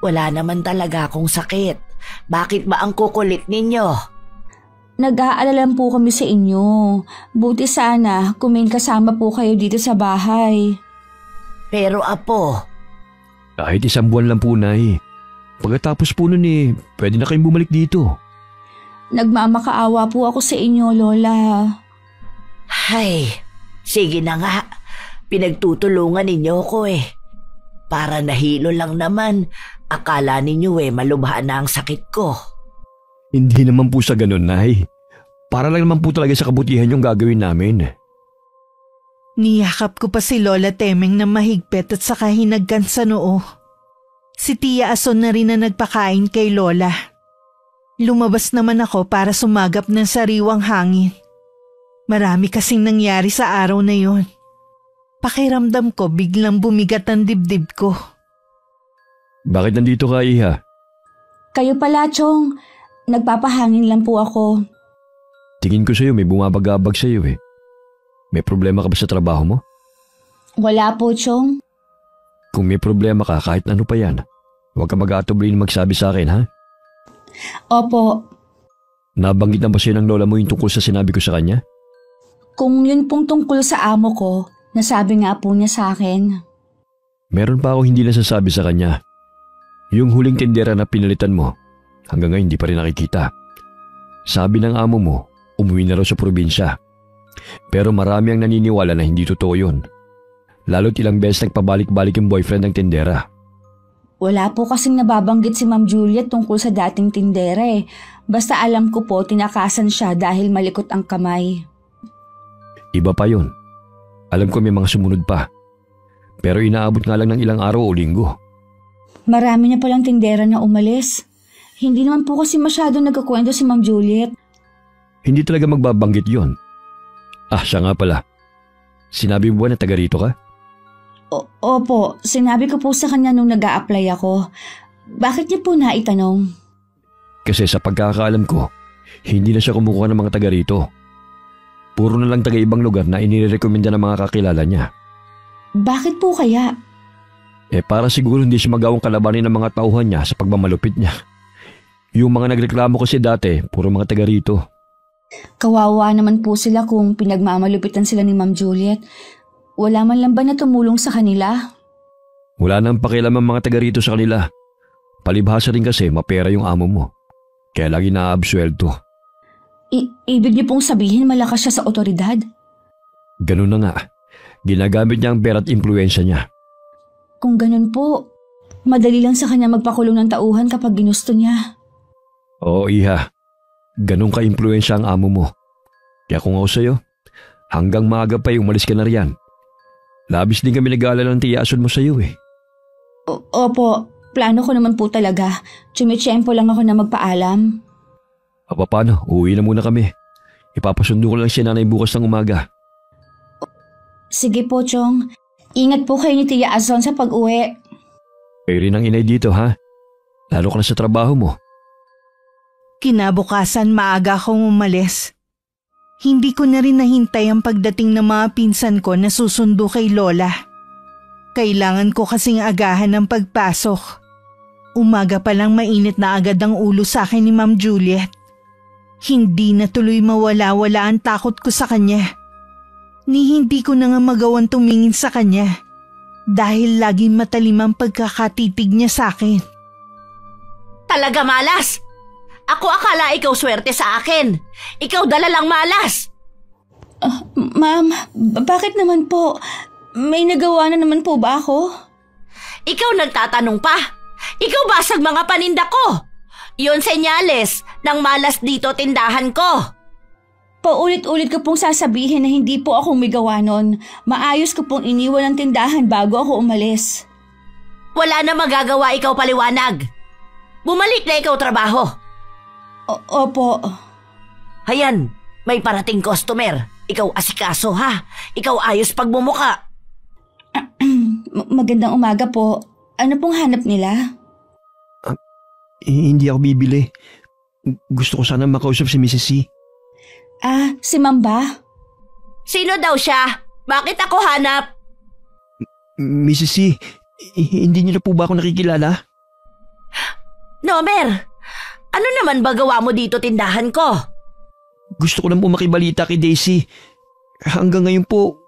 Wala naman talaga akong sakit. Bakit ba ang kukulit ninyo? Nag-aalala po kami sa inyo. Buti sana kung may kasama po kayo dito sa bahay. Pero apo, Kahit 1 buwan lang po, Nay. Pagkatapos po nun pwede na kayong bumalik dito. Nagmamakaawa po ako sa inyo, Lola. hay, sige na nga. Pinagtutulungan ninyo ko eh. Para nahilo lang naman, akala ninyo malubhaan na ang sakit ko. Hindi naman po sa ganun, Nay. Para lang naman po talaga sa kabutihan yung gagawin namin. Niyakap ko pa si Lola Temeng na mahigpit at saka hinagkan sa noo. Si Tia Ason na rin na nagpakain kay Lola. Lumabas naman ako para sumagap ng sariwang hangin. Marami kasing nangyari sa araw na yon. Pakiramdam ko biglang bumigat ang dibdib ko. Bakit nandito ka, Iha? Kayo pala, Chong. Nagpapahangin lang po ako. Tingin ko sa'yo may bumabagabag sa'yo eh. May problema ka ba sa trabaho mo? Wala po, Chong. Kung may problema ka kahit ano pa yan, huwag ka mag-aatublin magsabi sa akin, ha? Opo. Nabanggit na ba sa'yo ng lola mo yung tungkol sa sinabi ko sa kanya? Kung yun pong tungkol sa amo ko, nasabi nga po niya sa akin. Meron pa ako hindi nasasabi sa kanya. Yung huling tindera na pinalitan mo, hanggang ngayon hindi pa rin nakikita. Sabi ng amo mo, umuwi na raw sa probinsya. Pero marami ang naniniwala na hindi totoo yun. Lalo't ilang beses nagpabalik-balik yung boyfriend ng tindera. Wala po kasing nababanggit si Ma'am Juliet tungkol sa dating tindera eh. Basta alam ko po tinakasan siya dahil malikot ang kamay. Iba pa yun. Alam ko may mga sumunod pa. Pero inaabot nga lang ng ilang araw o linggo. Marami na palang tindera na umalis. Hindi naman po kasi masyado nagkakwento si Ma'am Juliet. Hindi talaga magbabanggit yon. Siya nga pala. Sinabi mo ba na taga rito ka? Opo, sinabi ko po sa kanya nung nag-a-apply ako. Bakit niya po naitanong? Kasi sa pagkakaalam ko, hindi na siya kumukuha ng mga taga rito. Puro na lang taga ibang lugar na inirekomenda ng mga kakilala niya. Bakit po kaya? Para siguro hindi siya magawang kalabanin ng mga tauhan niya sa pagmamalupit niya. Yung mga nagreklamo kasi dati, puro mga taga rito. Kawawa naman po sila kung pinagmamalupitan sila ni Ma'am Juliet. Wala man lang ba na tumulong sa kanila? Wala nang pakialam ang mga taga rito sa kanila. Palibhasa rin kasi mapera yung amo mo. Kaya lagi naaabsuelto. Ibig niyo pong sabihin malakas siya sa otoridad? Ganun na nga. Ginagamit niya ang pera at impluensya niya. Kung ganun po, madali lang sa kanya magpakulong ng tauhan kapag ginusto niya. Oo, Iha. Ganun ka-impluensya ang amo mo. Kaya kung ako sa'yo, hanggang maaga pa umalis ka na riyan. Labis din kami nag-aalala ng tiyason mo sa'yo eh. Opo, plano ko naman po talaga. Tsumitsyempo lang ako na magpaalam. Paano? Uuwi na muna kami. Ipapasundo ko lang si nanay bukas ng umaga. Sige po, Chong. Ingat po kayo ni Tia Azon sa pag-uwi. Kayo rin ang inay dito, ha? Lalo ka na sa trabaho mo. Kinabukasan maaga akong umalis. Hindi ko na rin nahintay ang pagdating ng mga pinsan ko na susundo kay Lola. Kailangan ko kasing agahan ng pagpasok. Umaga pa lang mainit na agad ang ulo sa akin ni Ma'am Juliet. Hindi na tuloy mawala-wala ang takot ko sa kanya. Ni hindi ko na nga magawang tumingin sa kanya dahil laging matalim ang pagkakatitig niya sa akin. Talaga malas! Ako akala ikaw swerte sa akin. Ikaw dalalang malas. Ma'am, bakit naman po? May nagawa na naman po ba ako? Ikaw nagtatanong pa. Ikaw basag mga paninda ko. Yun senyales ng malas dito tindahan ko. Paulit-ulit ko pong sasabihin na hindi po ako may gawa nun. Maayos ko pong iniwan ang tindahan bago ako umalis. Wala na magagawa, ikaw paliwanag. Bumalik na ikaw trabaho. Opo. Hayan, may parating customer. Ikaw asikaso ha. Ikaw ayos pagbumuka. Magandang umaga po. Ano pong hanap nila? Hindi ako bibili. Gusto ko sana makausap si Mrs. C. Si Ma'am ba? Sino daw siya? Bakit ako hanap? Mrs. C, hindi niyo na po ba ako nakikilala? Nomer, ano naman ba gawa mo dito tindahan ko? Gusto ko lang po makibalita kay Daisy. Hanggang ngayon po,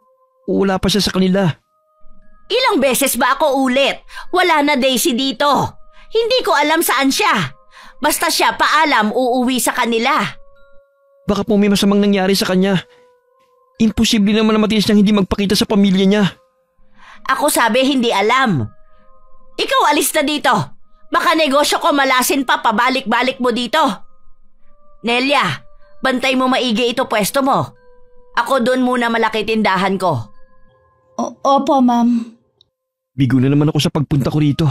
wala pa siya sa kanila. Ilang beses ba ako ulit? Wala na Daisy dito. Hindi ko alam saan siya. Basta siya paalam uuwi sa kanila. Baka po may masamang nangyari sa kanya. Imposible naman na matiis niyang hindi magpakita sa pamilya niya. Ako sabi hindi alam. Ikaw alis na dito. Baka negosyo ko malasin pa pabalik-balik mo dito. Nelia, bantay mo maigi ito pwesto mo. Ako doon muna malaki tindahan ko. Opo, Ma'am. Bigo na naman ako sa pagpunta ko rito.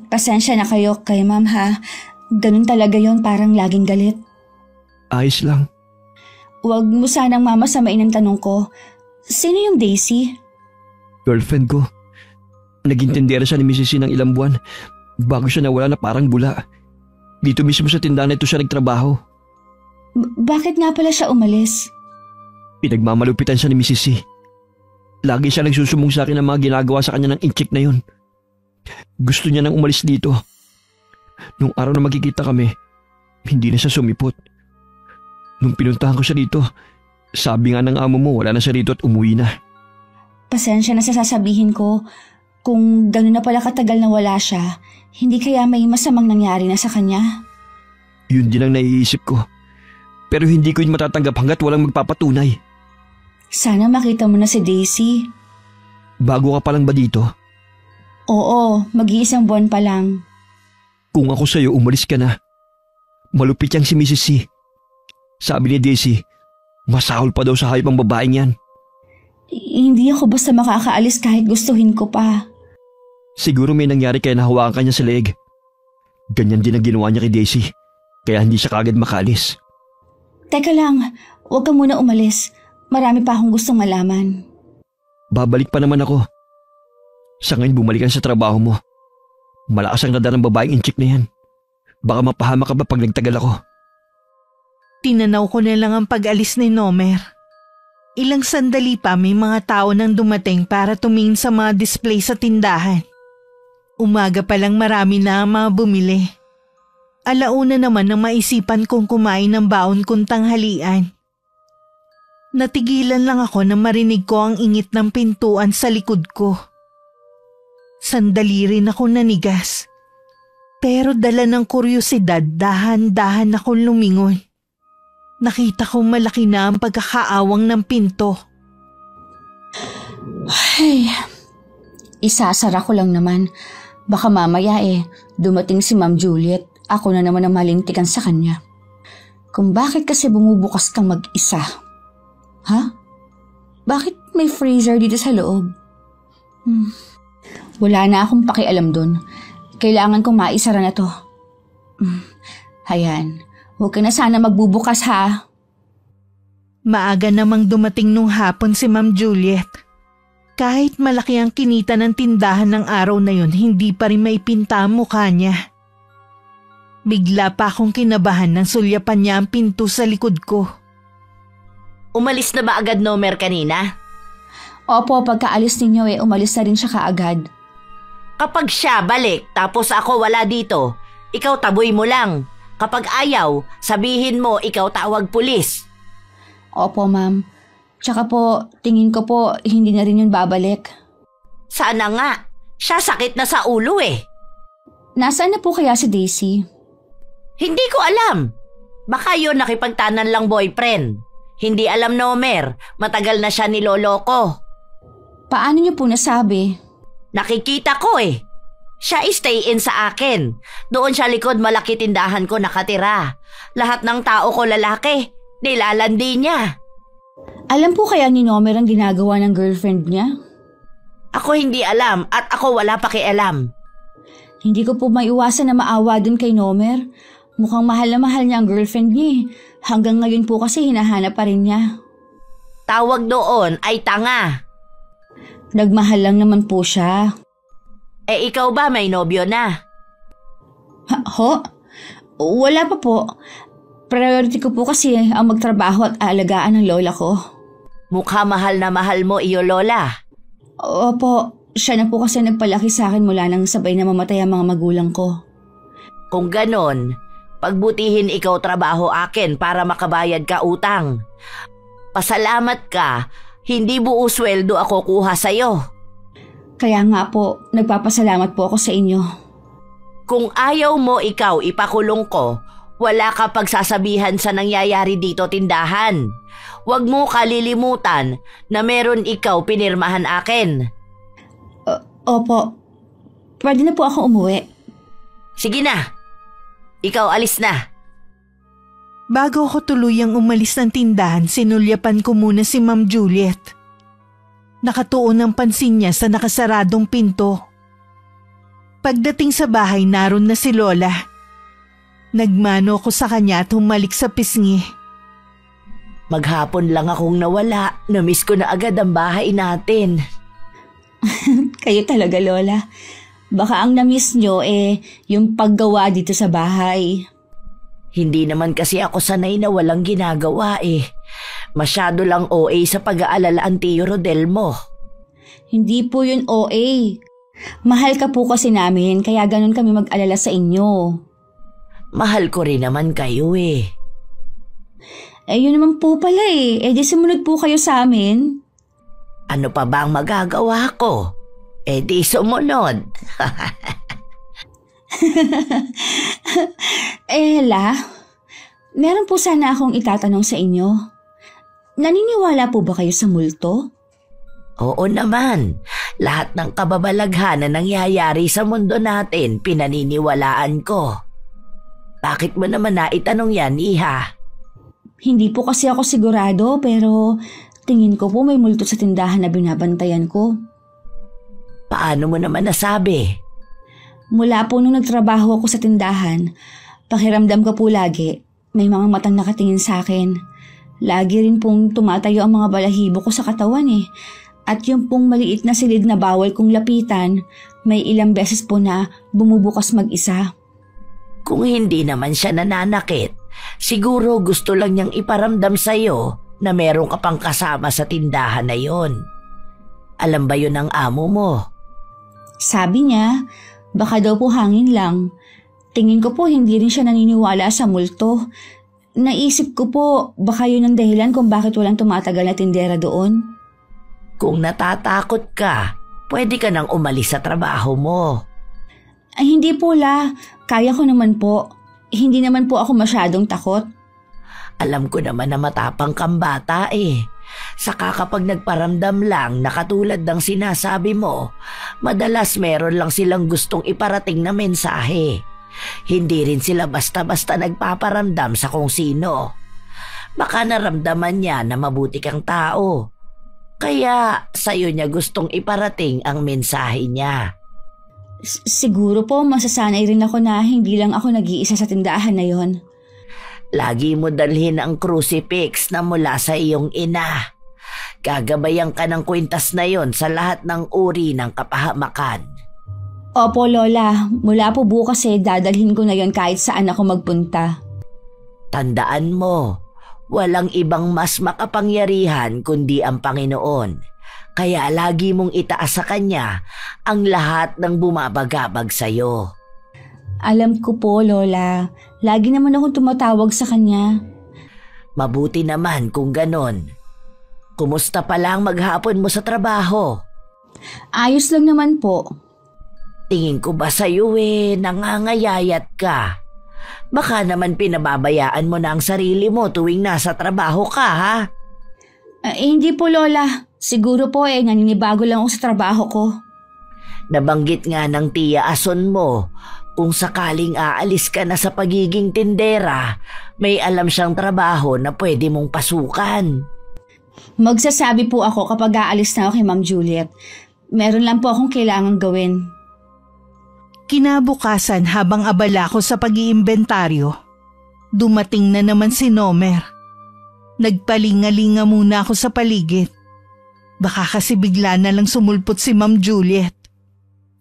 Pasensya na kayo kay Ma'am ha. Ganun talaga yon, parang laging galit. Ayos lang. Huwag mo sanang mamasamain ang tanong ko. Sino yung Daisy? Girlfriend ko. Naging tendera siya ni Mrs. C ng ilang buwan bago siya nawala na parang bula. Dito mismo sa tindahan ito siya nagtrabaho. Bakit nga pala siya umalis? Pinagmamalupitan siya ni Mrs. C. Lagi siya nagsusumong sa akin ng mga ginagawa sa kanya ng incheck na yun. Gusto niya nang umalis dito. Nung araw na magkikita kami, hindi na siya sumipot. Nung pinuntahan ko siya dito, sabi nga ng amo mo wala na siya rito at umuwi na. Pasensya na sa sasabihin ko. Kung gano'n na pala katagal na wala siya, hindi kaya may masamang nangyari na sa kanya? Yun din ang naiisip ko. Pero hindi ko yun matatanggap hanggat walang magpapatunay. Sana makita mo na si Daisy. Bago ka pa lang ba dito? Oo, mag-iisang buwan pa lang. Kung ako sa'yo, umalis ka na. Malupit yang si Mrs. C. Sabi ni Daisy, masahol pa daw sa hayop ang babaeng yan. Hindi ako basta makakaalis kahit gustuhin ko pa. Siguro may nangyari kaya nahawakan ka niya sa leeg. Ganyan din ang ginawa niya kay Daisy, kaya hindi siya kagad makalis. Teka lang, huwag ka muna umalis. Marami pa akong gustong malaman. Babalik pa naman ako. Sa ngayon bumalik ka sa trabaho mo. Malakas ang radar ng babaeng inchik na yan. Baka mapahama ka ba pag nagtagal ako? Tinanaw ko na lang ang pag-alis ni Nomer. Ilang sandali pa may mga tao nang dumating para tumingin sa mga display sa tindahan. Umaga pa lang marami na ang mga bumili. Alauna naman nang maisipan kong kumain ng baon kong tanghalian. Natigilan lang ako nang marinig ko ang ingit ng pintuan sa likod ko. Sandali rin ako nanigas. Pero dala ng kuryosidad, dahan-dahan akong lumingon. Nakita kong malaki na ang pagkakaawang ng pinto. Ay, isasara ko lang naman. Baka mamaya dumating si Ma'am Juliet. Ako na naman ang malintikan sa kanya. Kung bakit kasi bumubukas kang mag-isa? Ha? Bakit may freezer dito sa loob? Wala na akong pakialam dun. Kailangan kong maisara na to. Hayan, huwag ka na sana magbubukas ha. Maaga namang dumating nung hapon si Ma'am Juliet. Kahit malaki ang kinita ng tindahan ng araw na yun, hindi pa rin maipinta ang mukha niya. Bigla pa akong kinabahan nang sulyapan niya ang pinto sa likod ko. Umalis na ba agad Nomer kanina? Opo, pagkaalis ninyo umalis na rin siya kaagad. Kapag siya balik tapos ako wala dito, ikaw taboy mo lang. Kapag ayaw, sabihin mo ikaw tawag pulis. Opo, Ma'am. Tsaka po, tingin ko po hindi na rin yun babalik. Sana nga. Siya sakit na sa ulo eh. Nasaan na po kaya si Daisy? Hindi ko alam. Baka yun nakipagtanan lang boyfriend. Hindi alam Nomer, matagal na siya niloloko. Paano niyo po nasabi? Nakikita ko eh. Siya stay in sa akin. Doon siya likod malaki tindahan ko nakatira. Lahat ng tao ko lalaki, nilalandi niya. Alam po kaya ni Nomer ang ginagawa ng girlfriend niya? Ako hindi alam at ako wala pakialam. Hindi ko po maiwasan na maawa dun kay Nomer. Mukhang mahal na mahal niya ang girlfriend niya. Hanggang ngayon po kasi hinahanap pa rin niya. Tawag doon ay tanga. Nagmahal lang naman po siya. Eh ikaw ba may nobyo na? Ho? Wala pa po. Priority ko po kasi ang magtrabaho at aalagaan ng lola ko. Mukha mahal na mahal mo iyo lola. Opo, siya na po kasi nagpalaki sa akin mula nang sabay na mamatay ang mga magulang ko. Kung ganon, pagbutihin ikaw trabaho akin para makabayad ka utang. Pasalamat ka, hindi buo sweldo ako kuha sa'yo. Kaya nga po, nagpapasalamat po ako sa inyo. Kung ayaw mo ikaw ipakulong ko, wala ka pagsasabihan sa nangyayari dito tindahan. Huwag mo kalilimutan na meron ikaw pinirmahan akin. Opo, pwede na po ako umuwi. Sige na, ikaw alis na. Bago ako tuluyang umalis ng tindahan, sinulyapan ko muna si Ma'am Juliet. Nakatuon ang pansin niya sa nakasaradong pinto. Pagdating sa bahay, naroon na si Lola. Nagmano ako sa kanya at humalik sa pisngi. Maghapon lang akong nawala. Namiss ko na agad ang bahay natin. Kayo talaga, Lola. Baka ang namiss nyo yung paggawa dito sa bahay. Hindi naman kasi ako sanay na walang ginagawa eh. Masyado lang OA sa pag-aalala ang Tio Rodel mo. Hindi po yun OA. Mahal ka po kasi namin kaya ganun kami mag-alala sa inyo. Mahal ko rin naman kayo eh. Yun naman po pala eh. Di sumunod po kayo sa amin. Ano pa ba ang magagawa ko? Di sumunod. La, meron po sana akong itatanong sa inyo. Naniniwala po ba kayo sa multo? Oo naman. Lahat ng kababalaghan na nangyayari sa mundo natin, pinaniniwalaan ko. Bakit mo naman naitanong yan, Iha? Hindi po kasi ako sigurado pero tingin ko po may multo sa tindahan na binabantayan ko. Paano mo naman nasabi? Mula po nung nagtrabaho ako sa tindahan, pakiramdam ko po lagi may mga matang nakatingin sa akin. Lagi rin pong tumatayo ang mga balahibo ko sa katawan eh. At yung pong maliit na silid na bawal kong lapitan, may ilang beses po na bumubukas mag-isa. Kung hindi naman siya nananakit, siguro gusto lang niyang iparamdam sa'yo na meron ka pang kasama sa tindahan na yon. Alam ba yun ng amo mo? Sabi niya, baka daw po hangin lang. Tingin ko po hindi rin siya naniniwala sa multo. Naisip ko po baka yun ang dahilan kung bakit walang tumatagal na tindera doon. Kung natatakot ka, pwede ka nang umalis sa trabaho mo. Ay hindi po la, kaya ko naman po. Hindi naman po ako masyadong takot. Alam ko naman na matapang kang bata eh. Saka kapag nagparamdam lang na katulad ng sinasabi mo, madalas meron lang silang gustong iparating na mensahe. Hindi rin sila basta-basta nagpaparamdam sa kung sino. Baka naramdaman niya na mabuti kang tao. Kaya sa'yo niya gustong iparating ang mensahe niya. Siguro po masasanay rin ako na hindi lang ako nag-iisa sa tindahan na yon. Lagi mo dalhin ang crucifix na mula sa iyong ina. Gagabayan ka ng kwintas na yon sa lahat ng uri ng kapahamakan. Opo, Lola. Mula po bukas dadalhin ko na yon kahit saan ako magpunta. Tandaan mo, walang ibang mas makapangyarihan kundi ang Panginoon. Kaya lagi mong itaas sa Kanya ang lahat ng bumabagabag sa'yo. Alam ko po, Lola. Lagi naman akong tumatawag sa Kanya. Mabuti naman kung ganon. Kumusta pa lang maghapon mo sa trabaho? Ayos lang naman po. Tingin ko ba sa'yo nangangayayat ka? Baka naman pinababayaan mo na ang sarili mo tuwing nasa trabaho ka, ha? Hindi po, Lola. Siguro po naninibago lang ako sa trabaho ko. Nabanggit nga ng tiya Ason mo, kung sakaling aalis ka na sa pagiging tindera, may alam siyang trabaho na pwede mong pasukan. Magsasabi po ako kapag aalis na ako kay Ma'am Juliet. Meron lang po akong kailangang gawin. Kinabukasan habang abala ko sa pag-iimbentaryo, dumating na naman si Nomer. Nagpalingalinga muna ako sa paligid. Baka kasi bigla na lang sumulpot si Ma'am Juliet.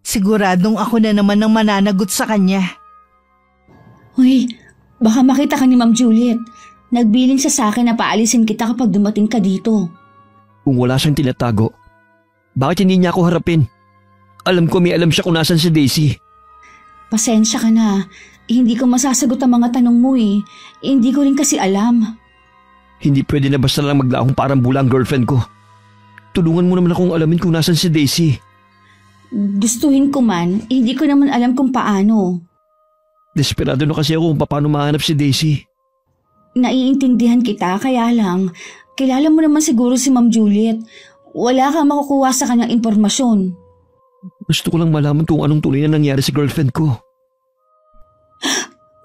Siguradong ako na naman ang mananagot sa kanya. Uy, baka makita ka ni Ma'am Juliet. Nagbiling siya sa akin na paalisin kita kapag dumating ka dito. Kung wala siyang tinatago, bakit hindi niya ako harapin? Alam ko may alam siya kung nasan si Daisy. Pasensya ka na. Hindi ko masasagot ang mga tanong mo eh. Hindi ko rin kasi alam. Hindi pwede na basta lang maglaong parang bulang girlfriend ko. Tulungan mo naman akong alamin kung nasan si Daisy. Gustuhin ko man, hindi ko naman alam kung paano. Desperado na kasi ako kung paano mahanap si Daisy. Naiintindihan kita, kaya lang, kilala mo naman siguro si Ma'am Juliet. Wala kang makukuha sa kanyang impormasyon. Gusto ko lang malaman kung anong tuloy na nangyari sa girlfriend ko.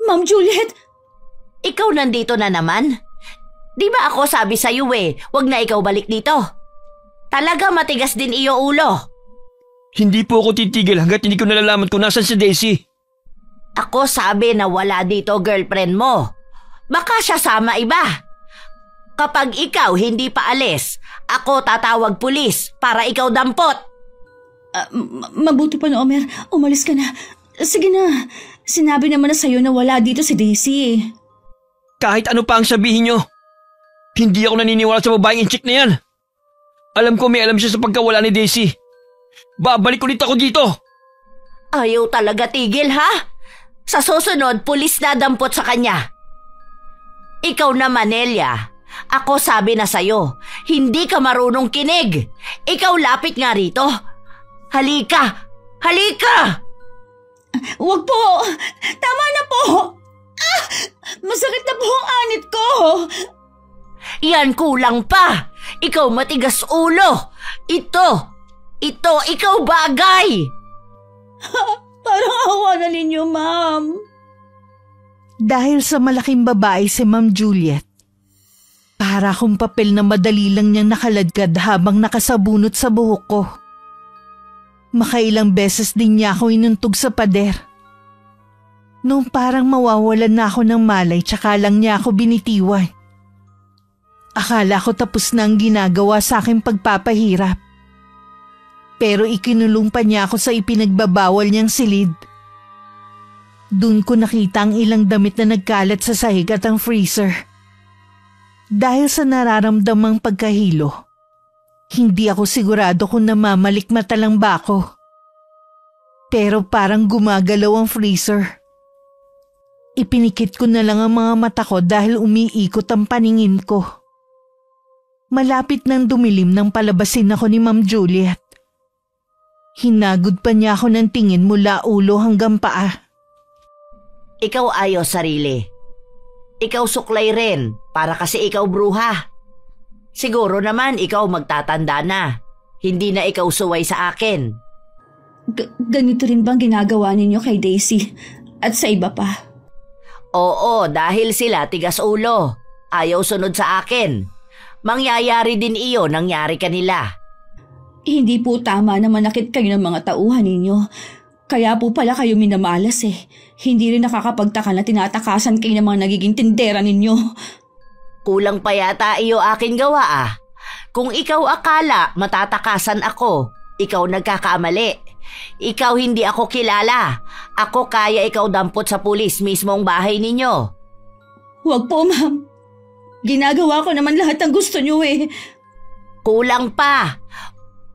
Ma'am Juliet! Ikaw nandito na naman? Di ba ako sabi sa'yo wag na ikaw balik dito? Talaga matigas din iyo ulo. Hindi po ako titigil hanggat hindi ko nalalaman kung nasan si Daisy. Ako sabi na wala dito girlfriend mo. Baka siya sama iba. Kapag ikaw hindi pa alis, ako tatawag pulis para ikaw dampot. Mabuti pa na, Omer. Umalis ka na. Sige na. Sinabi naman na sa'yo na wala dito si Daisy. Kahit ano pa ang sabihin nyo, hindi ako naniniwala sa babaeng inchik na yan. Alam ko may alam siya sa pagkawala ni Daisy. Babalik ulit ako dito. Ayaw talaga tigil, ha? Sa susunod, pulis na dampot sa kanya. Ikaw naman, Nelia. Ako sabi na sa'yo, hindi ka marunong kinig. Ikaw lapit nga rito. Halika! Halika! Wag po! Tama na po! Masakit na po ang anit ko! Yan kulang pa! Ikaw matigas ulo! Ikaw bagay! Parang awa na ninyo, Ma'am. Dahil sa malaking babae si Ma'am Juliet, para akong papel na madali lang niyang nakaladkad habang nakasabunot sa buhok ko. Makailang beses din niya ako inuntog sa pader. Noong parang mawawalan na ako ng malay tsaka lang niya ako binitiwan. Akala ko tapos na ang ginagawa sa aking pagpapahirap. Pero ikinulong pa niya ako sa ipinagbabawal niyang silid. Doon ko nakita ang ilang damit na nagkalat sa sahig at ang freezer. Dahil sa nararamdamang pagkahilo, hindi ako sigurado kung namamalikmata lang ba ako. Pero parang gumagalaw ang freezer. Ipinikit ko na lang ang mga mata ko dahil umiikot ang paningin ko. Malapit nang dumilim nang palabasin ako ni Ma'am Juliet. Hinagod pa niya ako ng tingin mula ulo hanggang paa. Ikaw ayaw sarili. Ikaw suklay rin para kasi ikaw bruha. Siguro naman ikaw magtatanda na. Hindi na ikaw suway sa akin. Ganito rin bang ginagawa ninyo kay Daisy at sa iba pa? Oo, dahil sila tigas ulo. Ayaw sunod sa akin. Mangyayari din iyo nangyari kanila. Hindi po tama na manakit kayo ng mga tauhan ninyo. Kaya po pala kayo minamalas eh. Hindi rin nakakapagtaka na tinatakasan kayo ng mga nagiging tindera ninyo. Kulang pa yata iyo aking gawa . Kung ikaw akala matatakasan ako, ikaw nagkakamali. Ikaw hindi ako kilala. Ako kaya ikaw dampot sa pulis mismong bahay ninyo. Huwag po, Ma'am. Ginagawa ko naman lahat ng gusto niyo eh. Kulang pa.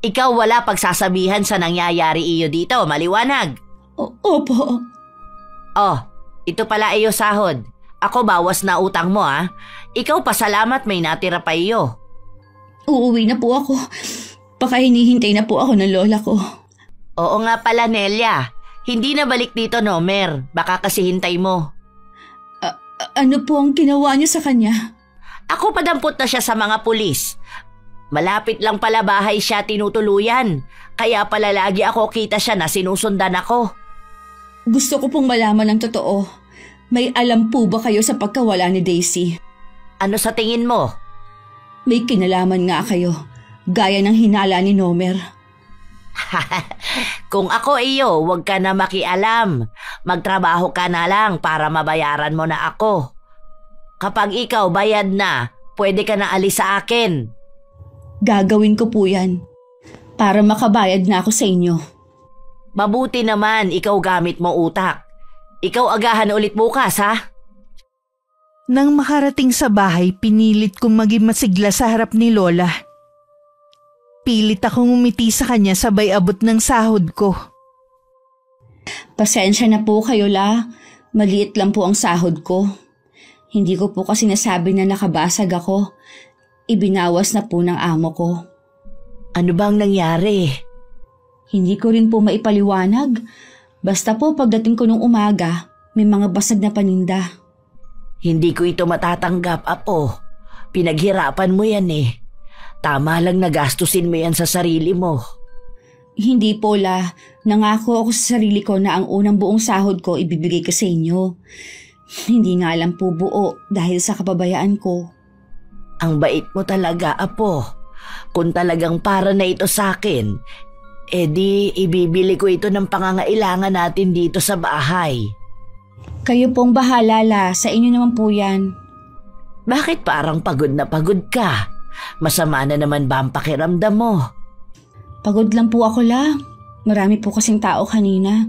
Ikaw wala pagsasabihan sa nangyayari iyo dito, maliwanag. Opo. Oh, ito pala iyo sahod. Ako bawas na utang mo . Ikaw pasalamat may natira pa iyo. Uuwi na po ako. Baka hinihintay na po ako ng lola ko. Oo nga pala, Nelia. Hindi na balik dito, Nomer. Baka kasi hintay mo. Ano po ang ginawa niyo sa kanya? Ako padampot na siya sa mga pulis. Malapit lang pala bahay siya tinutuluyan. Kaya pala lagi ako kita siya na sinusundan ako. Gusto ko pong malaman ng totoo. May alam po ba kayo sa pagkawala ni Daisy? Ano sa tingin mo? May kinalaman nga kayo, gaya ng hinala ni Nomer. Kung ako iyo, huwag ka na makialam. Magtrabaho ka na lang para mabayaran mo na ako. Kapag ikaw bayad na, pwede ka na alis sa akin. Gagawin ko po yan, para makabayad na ako sa inyo. Mabuti naman ikaw gamit mo utak. Ikaw agahan ulit bukas, ha? Nang makarating sa bahay, pinilit kong maging masigla sa harap ni Lola. Pilit akong umiti sa kanya sabay abot ng sahod ko. Pasensya na po kayo, La. Maliit lang po ang sahod ko. Hindi ko po kasi nasabi na nakabasag ako. Ibinawas na po ng amo ko. Ano bang nangyari? Hindi ko rin po maipaliwanag. Basta po pagdating ko nung umaga, may mga basag na paninda. Hindi ko ito matatanggap, Apo. Pinaghirapan mo yan eh. Tama lang na gastusin mo yan sa sarili mo. Hindi po, La. Nangako ako sa sarili ko na ang unang buong sahod ko ibibigay ko sa inyo. Hindi nga lang po buo dahil sa kapabayaan ko. Ang bait mo talaga, Apo. Kung talagang para na ito sa akin, edi ibibili ko ito ng pangangailangan natin dito sa bahay. Kayo pong bahala, La. Sa inyo naman po yan. Bakit parang pagod na pagod ka? Masama na naman ba ang pakiramdam mo? Pagod lang po ako, La. Marami po kasing tao kanina.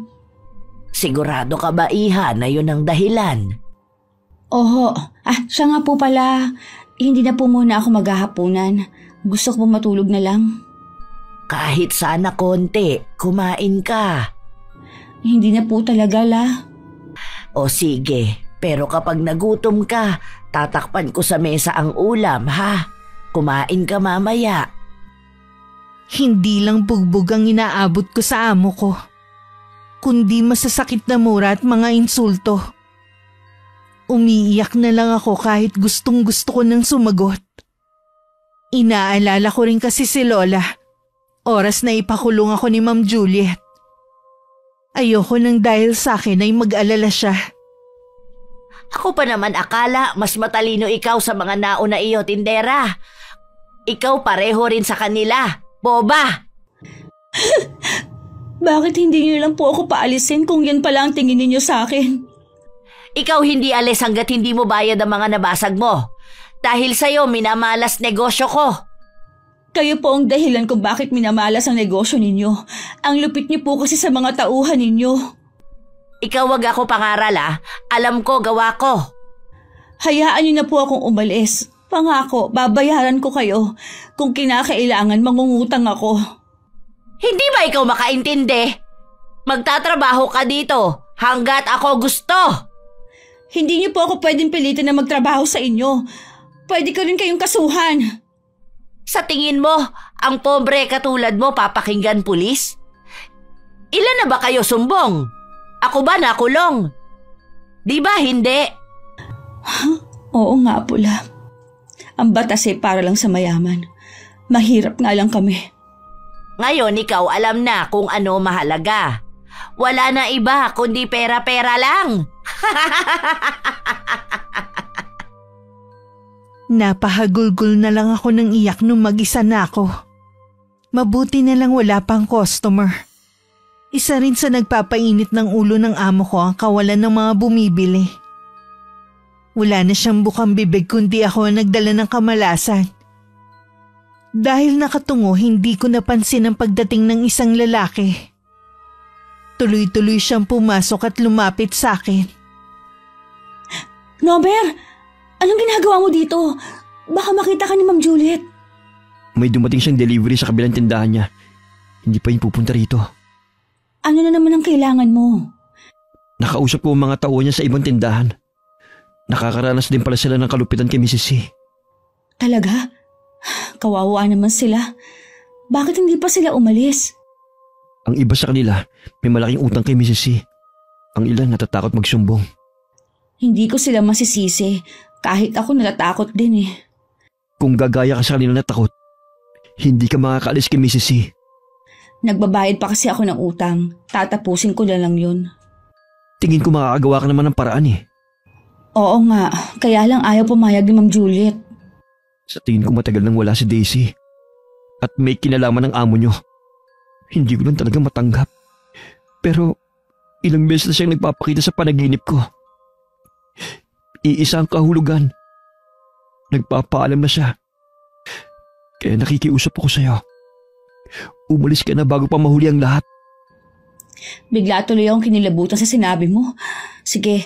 Sigurado ka ba, Iha, na yun ang dahilan? Oho. Siya nga po pala. Hindi na po muna ako maghahapunan. Gusto ko po matulog na lang. Kahit sana konti, kumain ka. Hindi na po talaga, La. O sige, pero kapag nagutom ka, tatakpan ko sa mesa ang ulam, ha? Kumain ka mamaya. Hindi lang bugbog ang inaabot ko sa amo ko, kundi masasakit na mura at mga insulto. Umiiyak na lang ako kahit gustong gusto ko nang sumagot. Inaalala ko rin kasi si Lola. Oras na ipakulong ako ni Ma'am Juliet. Ayoko nang dahil sa akin ay mag-alala siya. Ako pa naman akala mas matalino ikaw sa mga nauna iyo, tindera. Ikaw pareho rin sa kanila, boba. Bakit hindi niyo lang po ako paalisin kung yan pala ang tingin niyo sa akin? Ikaw hindi alis hanggat hindi mo bayad ang mga nabasag mo. Dahil sa'yo, minamalas negosyo ko. Kayo po ang dahilan kung bakit minamalas ang negosyo ninyo. Ang lupit niyo po kasi sa mga tauhan ninyo. Ikaw wag ako pangaral, ah. Alam ko, gawa ko. Hayaan niyo na po akong umalis. Pangako, babayaran ko kayo. Kung kinakailangan, mangungutang ako. Hindi ba ikaw makaintindi? Magtatrabaho ka dito hanggat ako gusto. Hindi niyo po ako pwedeng pilitin na magtrabaho sa inyo. Pwede ko rin kayong kasuhan. Sa tingin mo, ang pobre katulad mo papakinggan pulis? Ilan na ba kayo sumbong? Ako ba nakulong? Di ba hindi? Oo nga, Pula. Ang batas ay para lang sa mayaman. Mahirap nga lang kami. Ngayon ikaw alam na kung ano mahalaga. Wala na iba kundi pera-pera lang. Napahagulgul na lang ako ng iyak nung mag-isa na ako. Mabuti na lang wala pang customer. Isa rin sa nagpapainit ng ulo ng amo ko ang kawalan ng mga bumibili. Wala na siyang bukang bibig kundi ako ang nagdala ng kamalasan. Dahil nakatungo, hindi ko napansin ang pagdating ng isang lalaki. Tuloy-tuloy siyang pumasok at lumapit sa akin. Nomer! Anong ginagawa mo dito? Baka makita ka ni Ma'am Juliet. May dumating siyang delivery sa kabilang tindahan niya. Hindi pa yung pupunta rito. Ano na naman ang kailangan mo? Nakausap ko ang mga tauhan niya sa ibang tindahan. Nakakaranas din pala sila ng kalupitan kay Mrs. C. Talaga? Kawawa naman sila. Bakit hindi pa sila umalis? Ang iba sa kanila, may malaking utang kay Mrs. C. Ang ilan natatakot magsumbong. Hindi ko sila masisisi kahit ako natatakot din eh. Kung gagaya ka sa kanila na takot, hindi ka makakaalis kay Mrs. C. Nagbabayad pa kasi ako ng utang. Tatapusin ko na lang yun. Tingin ko makakagawa ka naman ng paraan eh. Oo nga, kaya lang ayaw pumayag ni Ma'am Juliet. Sa tingin ko matagal nang wala si Daisy. At may kinalaman ng amo nyo. Hindi ko lang talaga matanggap. Pero ilang beses na siyang nagpapakita sa panaginip ko. Iisa ang kahulugan. Nagpapaalam na siya. Kaya nakikiusap ako sa'yo. Umalis ka na bago pa mahuli ang lahat. Bigla tuloy akong kinilabutan sa sinabi mo. Sige,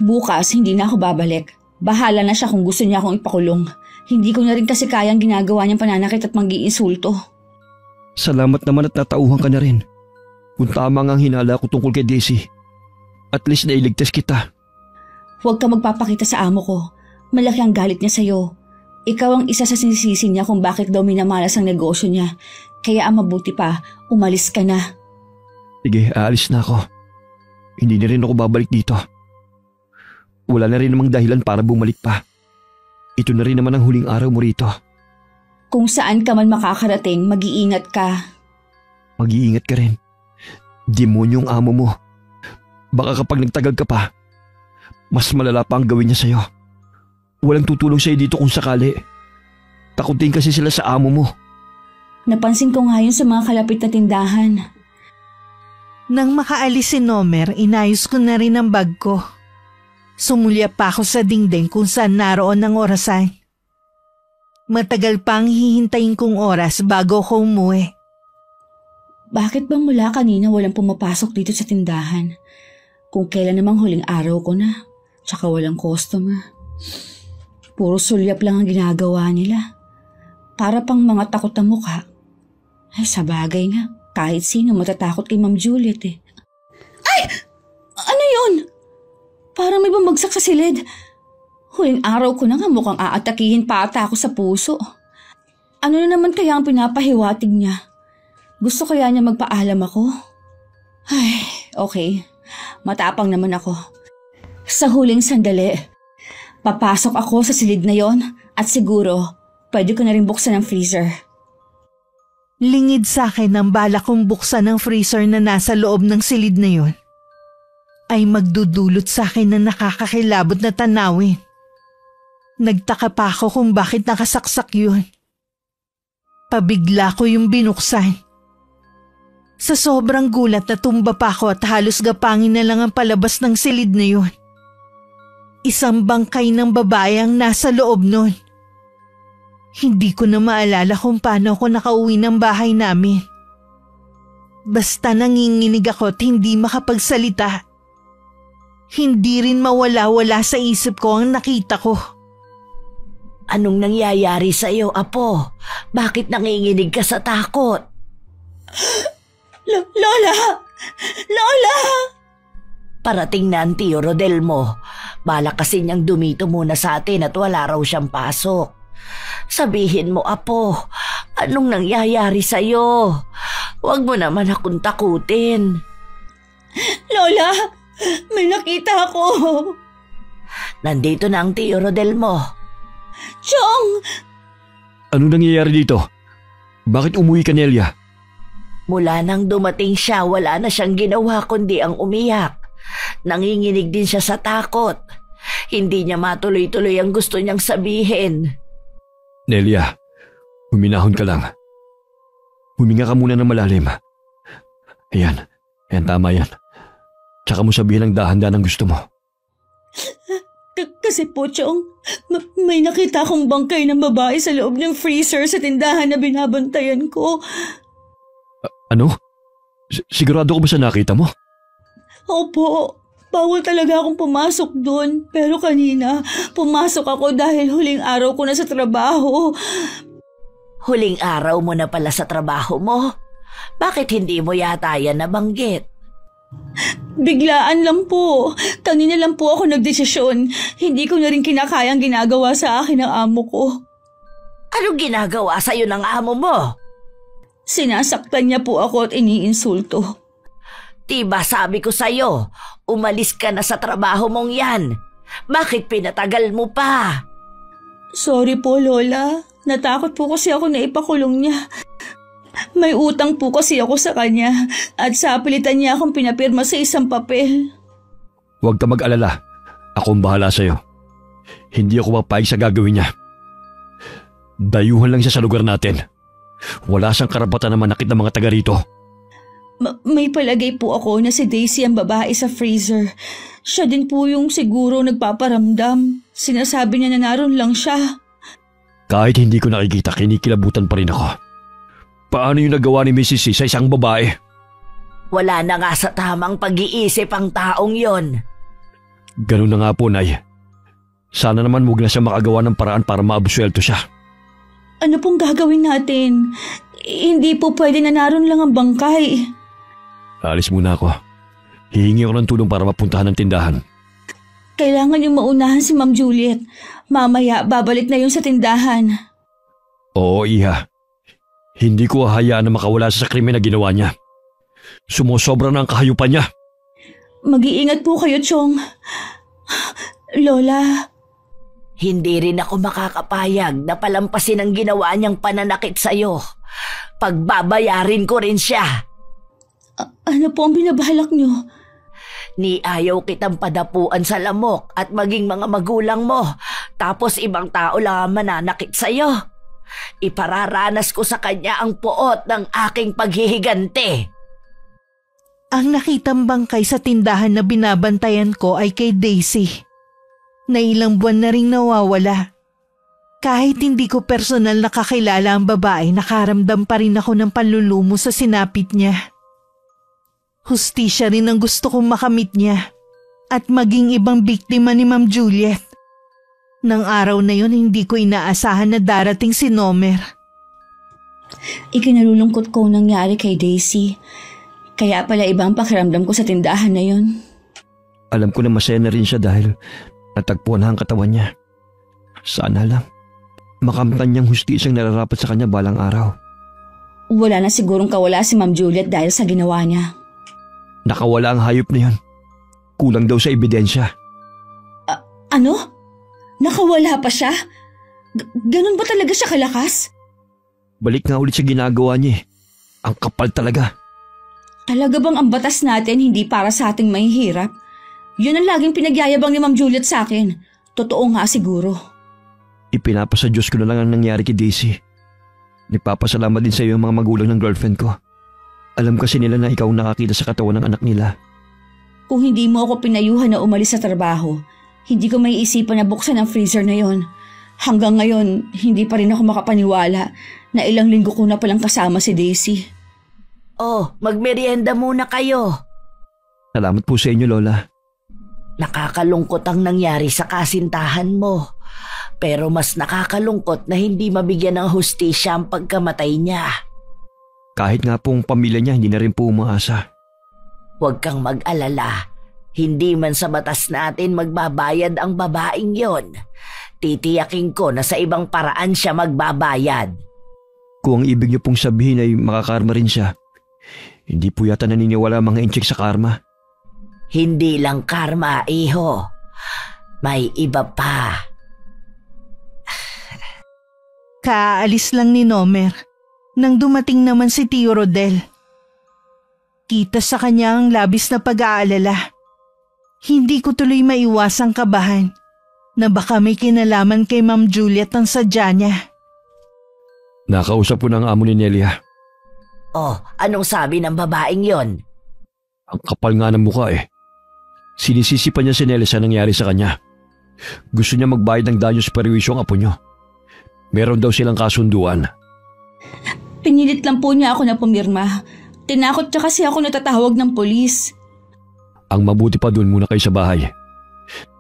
bukas hindi na ako babalik. Bahala na siya kung gusto niya akong ipakulong. Hindi ko na rin kasi kayang ginagawa niyang pananakit at mang-iinsulto. Salamat naman at natauhan ka na rin. Kung tama nga ang hinala ko tungkol kay Daisy. At least nailigtas kita. Huwag ka magpapakita sa amo ko. Malaki ang galit niya sa'yo. Ikaw ang isa sa sinisisi niya kung bakit daw minamalas ang negosyo niya. Kaya ang mabuti pa, umalis ka na. Sige, aalis na ako. Hindi na rin ako babalik dito. Wala na rin namang dahilan para bumalik pa. Ito na rin naman ang huling araw mo rito. Kung saan ka man makakarating, mag-iingat ka. Mag-iingat ka rin. Demonyong amo mo. Baka kapag nagtagal ka pa, mas malala pa ang gawin niya sa'yo. Walang tutulong sa'yo dito kung sakali. Takutin kasi sila sa amo mo. Napansin ko nga yun sa mga kalapit na tindahan. Nang makaalis si Nomer, inayos ko na rin ang bag ko. Sumulya pa ako sa dingding kung saan naroon ang orasan. Matagal pa ang hihintayin kong oras bago ko umuwi. Bakit bang mula kanina walang pumapasok dito sa tindahan? Kung kailan namang huling araw ko na, tsaka walang customer. Puro sulyap lang ang ginagawa nila. Para pang mga takot na mukha. Ay, sabagay nga. Kahit sino matatakot kay Ma'am Juliet eh. Ay! Ano yun? Parang may bumagsak sa silid. Huling araw ko na nga mukhang aatakihin pa ata ako sa puso. Ano na naman kaya ang pinapahiwatig niya? Gusto kaya niya magpaalam ako? Ay, okay. Matapang naman ako. Sa huling sandali, papasok ako sa silid na yon at siguro pwede ko na rin buksan ang freezer. Lingid sa akin ang bala kong buksan ang freezer na nasa loob ng silid na yon. Ay magdudulot sa akin ng nakakakilabot na tanawin. Nagtaka pa ako kung bakit nakasaksak yun. Pabigla ko yung binuksan. Sa sobrang gulat natumba pa ako at halos gapangin na lang ang palabas ng silid na yun. Isang bangkay ng babae ang nasa loob nun. Hindi ko na maalala kung paano ako nakauwi ng bahay namin. Basta nanginginig ako at hindi makapagsalita. Hindi rin mawala-wala sa isip ko ang nakita ko. Anong nangyayari sa'yo, Apo? Bakit nanginginig ka sa takot? Lola! Lola! Parating na ang Tio Rodel mo. Balak kasi niyang dumito muna sa atin at wala raw siyang pasok. Sabihin mo, Apo, anong nangyayari sa'yo? Huwag mo naman akong takutin. Lola! May nakita ako! Nandito na ang Tio Rodel mo. Chong! Anong nangyayari dito? Bakit umuwi ka, Nelia? Mula nang dumating siya, wala na siyang ginawa kundi ang umiyak. Nanginginig din siya sa takot. Hindi niya matuloy-tuloy ang gusto niyang sabihin. Nelia, huminahon ka lang. Huminga ka muna ng malalim. Ayan, tama yan. Tsaka mo sabihin ang dahan-dahan ang gusto mo. Kasi po, Chong, may nakita akong bangkay ng babae sa loob ng freezer sa tindahan na binabantayan ko. Ano? Sigurado ko ba sa nakita mo? Opo, bawal talaga akong pumasok doon. Pero kanina, pumasok ako dahil huling araw ko na sa trabaho. Huling araw mo na pala sa trabaho mo? Bakit hindi mo yata yan nabanggit? Biglaan lang po. Kanina lang po ako nagdesisyon. Hindi ko na rin kinakayang ginagawa sa akin ng amo ko. Anong ginagawa sa'yo ng amo mo? Sinasaktan niya po ako at iniinsulto. Diba sabi ko sa'yo, umalis ka na sa trabaho mong yan. Bakit pinatagal mo pa? Sorry po, Lola. Natakot po kasi ako na ipakulong niya. May utang po kasi ako sa kanya at sa pilitan niya akong pinapirma sa isang papel. Huwag ka mag-alala. Ako ang bahala sa'yo. Hindi ako mapayag sa gagawin niya. Dayuhan lang siya sa lugar natin. Wala siyang karapatan na manakit ng mga taga rito. May palagay po ako na si Daisy ang babae sa freezer. Siya din po yung siguro nagpaparamdam. Sinasabi niya na naroon lang siya. Kahit hindi ko nakikita, kinikilabutan pa rin ako. Paano yung nagawa ni Mrs. C sa isang babae? Wala na nga sa tamang pag-iisip ang taong yon. Ganun na nga po, Nay. Sana naman huwag na siya makagawa ng paraan para maabsuelto siya. Ano pong gagawin natin? Hindi po pwede na naroon lang ang bangkay. Alis muna ako. Hihingi ako ng tulong para mapuntahan ng tindahan. Kailangan yung maunahan si Ma'am Juliet. Mamaya, babalik na yun sa tindahan. Oo, Iha. Hindi ko hahayaan na makawala sa krimen na ginawa niya. Sumusobra na ang kahayupan niya. Mag-iingat po kayo, Chong. Lola. Hindi rin ako makakapayag na palampasin ang ginawa niyang pananakit sa'yo. Pagbabayarin ko rin siya. Ano po ang binabalak niyo? Ni ayaw kitang padapuan sa lamok at maging mga magulang mo, tapos ibang tao lang ang mananakit sa'yo. Ipararanas ko sa kanya ang puot ng aking paghihigante. Ang nakitang bangkay sa tindahan na binabantayan ko ay kay Daisy, na ilang buwan na ring nawawala. Kahit hindi ko personal nakakilala ang babae, nakaramdam pa rin ako ng panlulumo sa sinapit niya. Hustisya rin ang gusto kong makamit niya at maging ibang biktima ni Ma'am Juliet. Nang araw na yun, hindi ko inaasahan na darating si Nomer. Ikinalulungkot ko nangyari kay Daisy. Kaya pala ibang pakiramdam ko sa tindahan na yun. Alam ko na masaya na rin siya dahil natagpuan na ang katawan niya. Sana lang makamtan niyang hustisyang nararapat sa kanya balang araw. Wala na sigurong kawala si Ma'am Juliet dahil sa ginawa niya. Nakawala ang hayop na yun. Kulang daw sa ebidensya. Ano? Nakawala pa siya? Ganun ba talaga siya kalakas? Balik nga ulit sa ginagawa niya. Ang kapal talaga. Talaga bang ang batas natin hindi para sa ating mahihirap? Yun ang laging pinagyayabang ni Ma'am Juliet sa akin. Totoo nga siguro. Ipinapasa Diyos ko na lang ang nangyari kay Daisy. Nagpapasalamat din sa iyo ang mga magulang ng girlfriend ko. Alam kasi nila na ikaw ang nakakita sa katawan ng anak nila. Kung hindi mo ako pinayuhan na umalis sa trabaho, hindi ko may isipan na buksan ang freezer na yon. Hanggang ngayon, hindi pa rin ako makapaniwala na ilang linggo ko na palang kasama si Daisy. Oh, magmerienda muna kayo. Salamat po sa inyo, Lola. Nakakalungkot ang nangyari sa kasintahan mo. Pero mas nakakalungkot na hindi mabigyan ng hustisya ang pagkamatay niya. Kahit nga pong pamilya niya, hindi na rin po umaasa. Huwag kang mag-alala. Hindi man sa batas natin magbabayad ang babaeng yon. Titiyakin ko na sa ibang paraan siya magbabayad. Kung ang ibig niyo pong sabihin ay makakarma rin siya, hindi po yata naniniwala ang mga inchik sa karma. Hindi lang karma, iho. May iba pa. Kaalis lang ni Nomer nang dumating naman si Tio Rodel. Kita sa kanya ang labis na pag-aalala. Hindi ko tuloy maiwasang kabahan na baka may kinalaman kay Ma'am Juliet ang sadya niya. Nakausap ko ng amo ni Nelia. Oh, anong sabi ng babaeng yon? Ang kapal nga ng mukha eh. Sinisisi pa niya si Nelia sa nangyari sa kanya. Gusto niya magbayad ng danyo sa perwisyo ang apo niyo. Meron daw silang kasunduan. Pinilit lang po niya ako na pumirma. Tinakot niya kasi ako natatawag ng polis. Ang mabuti pa doon muna kayo sa bahay.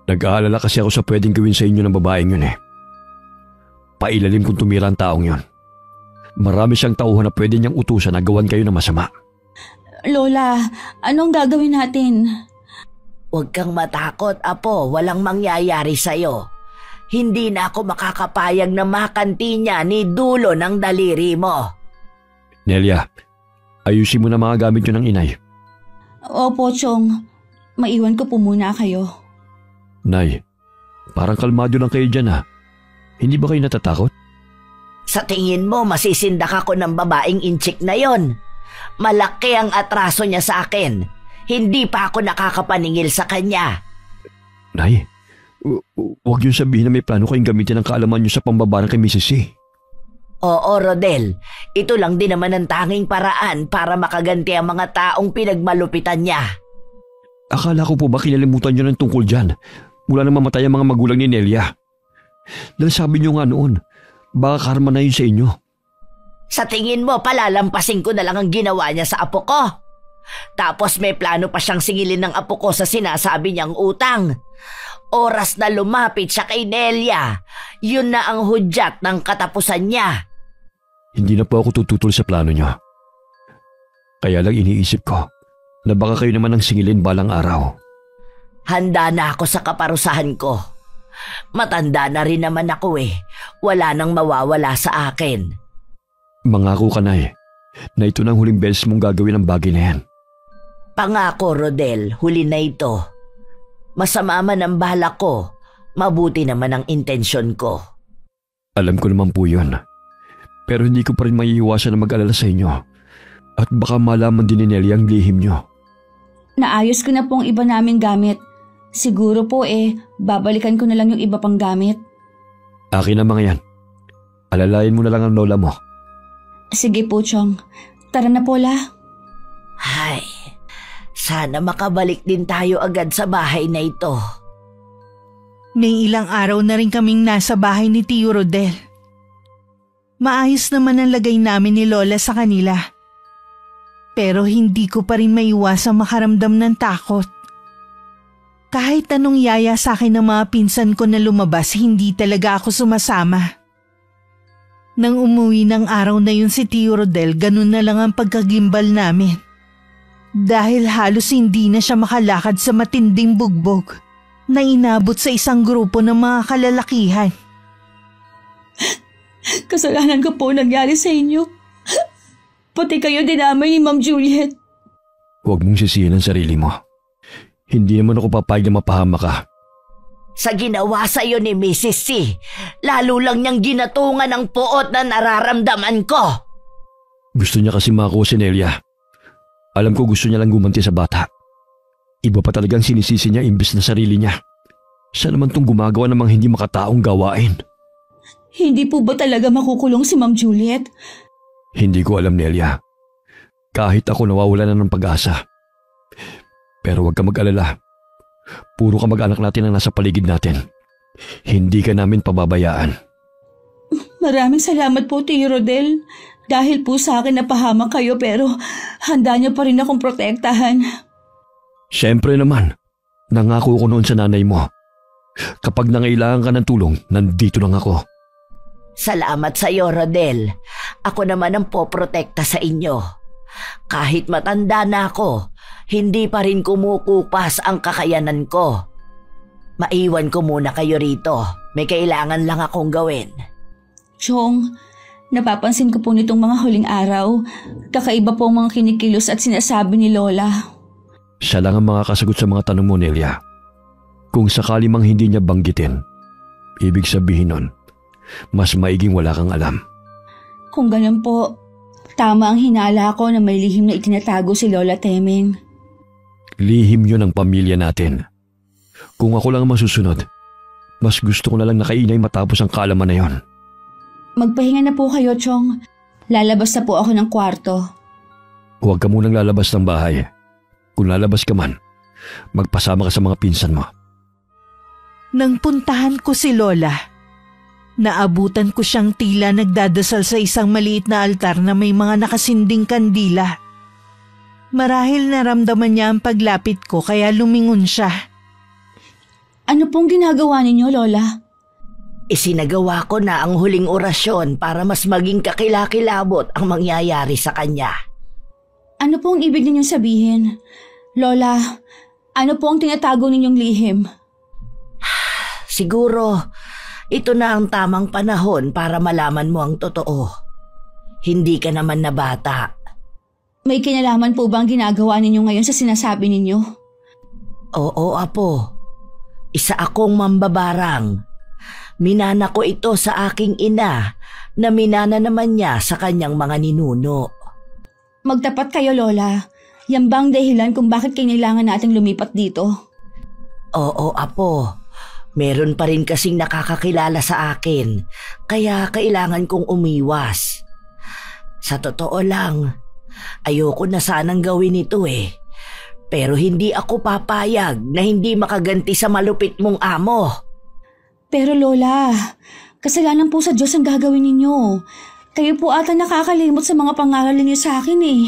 Nag-aalala kasi ako sa pwedeng gawin sa inyo ng babaeng yun eh. Pailalim kung tumira ang taong yun. Marami siyang tauhan na pwede niyang utusan na gawan kayo ng masama. Lola, anong gagawin natin? Huwag kang matakot, apo. Walang mangyayari sa'yo. Hindi na ako makakapayag na makanti niya ni dulo ng daliri mo. Nelia, ayusin mo na mga gamit nyo ng inay. Opo, Chong. Maiwan ko po muna kayo. Nay, Parang kalmado lang kayo dyan Hindi ba kayo natatakot? Sa tingin mo, masisindak ako ng babaeng inchik na yon. Malaki ang atraso niya sa akin. Hindi pa ako nakakapaningil sa kanya. Nay, huwag yung sabihin na may plano kayong gamitin ang kaalaman niyo sa pambabarang kay Mrs. C. Oo, Rodel. Ito lang din naman ang tanging paraan para makaganti ang mga taong pinagmalupitan niya. Akala ko po ba kinalimutan niyo ng tungkol dyan mula nang mamatay ang mga magulang ni Nelia? Dahil sabi niyo nga noon, baka karma na yun sa inyo. Sa tingin mo, palalampasin ko na lang ang ginawa niya sa apo ko. Tapos may plano pa siyang singilin ng apo ko sa sinasabi niyang utang. Oras na lumapit siya kay Nelia, yun na ang hudyat ng katapusan niya. Hindi na po ako tututol sa plano niyo. Kaya lang iniisip ko na baka kayo naman ang singilin balang araw. Handa na ako sa kaparusahan ko. Matanda na rin naman ako Wala nang mawawala sa akin. Mangako ka na ito na ang huling beses mong gagawin ang bagay na yan. Pangako, Rodel, huli na ito. Masama man ang balak ko, mabuti naman ang intensyon ko. Alam ko naman po yun. Pero hindi ko pa rin maiiwasan na mag-alala sa inyo. At baka malaman din ni Nelly ang lihim nyo. Naayos ko na pong iba naming gamit. Siguro po babalikan ko na lang yung iba pang gamit. Akin na mga yan. Alalayan mo na lang ang lola mo. Sige po, Chong. Tara na po, La. Ay, sana makabalik din tayo agad sa bahay na ito. May ilang araw na rin kaming nasa bahay ni Tio Rodel. Maayos naman ang lagay namin ni Lola sa kanila. Pero hindi ko pa rin maiwasang makaramdam ng takot. Kahit anong yaya sa akin ng mga pinsan ko na lumabas, hindi talaga ako sumasama. Nang umuwi ng araw na yun si Tio Rodel, ganun na lang ang pagkagimbal namin. Dahil halos hindi na siya makalakad sa matinding bugbog na inabot sa isang grupo ng mga kalalakihan. Kasalanan ko po nangyari sa inyo. Pati kayo dinamay ni Ma'am Juliet. Huwag mong sisihin ang sarili mo. Hindi naman ako papayag na mapahama ka. Sa ginawa sa iyo ni Mrs. C, lalo lang niyang ginatungan ang puot na nararamdaman ko. Gusto niya kasi makuha si Nelia. Alam ko gusto niya lang gumanti sa bata. Iba pa talagang sinisisi niya imbes na sarili niya. Siya naman tong gumagawa ng mga hindi makataong gawain. Hindi po ba talaga makukulong si Ma'am Juliet? Hindi ko alam, Nelia. Kahit ako nawawala na ng pag-asa. Pero huwag ka mag-alala. Puro ka mag-anak natin ang nasa paligid natin. Hindi ka namin pababayaan. Maraming salamat po, Tio Rodel. Dahil po sa akin napahamak kayo pero handa niyo pa rin akong protektahan. Siyempre naman. Nangako ko noon sa nanay mo. Kapag nangailangan ka ng tulong, nandito lang ako. Salamat sa iyo, Rodel. Ako naman ang poprotekta sa inyo. Kahit matanda na ako, hindi pa rin kumukupas ang kakayanan ko. Maiwan ko muna kayo rito. May kailangan lang akong gawin. Chong, napapansin ko po nitong mga huling araw, kakaiba po ang mga kinikilos at sinasabi ni Lola. Siya lang ang makakasagot sa mga tanong mo, Nelia. Kung sakali mang hindi niya banggitin, ibig sabihin nun, mas maiging wala kang alam. Kung ganun po, tama ang hinala ko na may lihim na itinatago si Lola Temeng. Lihim yun ang pamilya natin. Kung ako lang ang masusunod, mas gusto ko na lang nakainay matapos ang kaalaman na yon. Magpahinga na po kayo, Chong. Lalabas na po ako ng kwarto. Huwag ka munang lalabas ng bahay. Kung lalabas ka man, magpasama ka sa mga pinsan mo. Nang puntahan ko si Lola, naabutan ko siyang tila nagdadasal sa isang maliit na altar na may mga nakasinding kandila. Marahil naramdaman niya ang paglapit ko kaya lumingon siya. Ano pong ginagawa ninyo, Lola? Isinagawa ko na ang huling orasyon para mas maging kakilakilabot ang mangyayari sa kanya. Ano pong ibig ninyong sabihin? Lola, ano po ang tinatago ninyong lihim? Siguro, ito na ang tamang panahon para malaman mo ang totoo. Hindi ka naman na bata. May kinalaman po ba ang ginagawa ninyo ngayon sa sinasabi ninyo? Oo, Apo. Isa akong mambabarang. Minana ko ito sa aking ina na minana naman niya sa kanyang mga ninuno. Magtapat kayo, Lola. Yan ba ang dahilan kung bakit kailangan nating lumipat dito? Oo, Apo. Meron pa rin kasing nakakakilala sa akin, kaya kailangan kong umiwas. Sa totoo lang, ayoko na sanang gawin ito eh. Pero hindi ako papayag na hindi makaganti sa malupit mong amo. Pero Lola, kasalanan po sa Diyos ang gagawin ninyo. Kayo po ata nakakalimot sa mga pangaral niyo sa akin eh.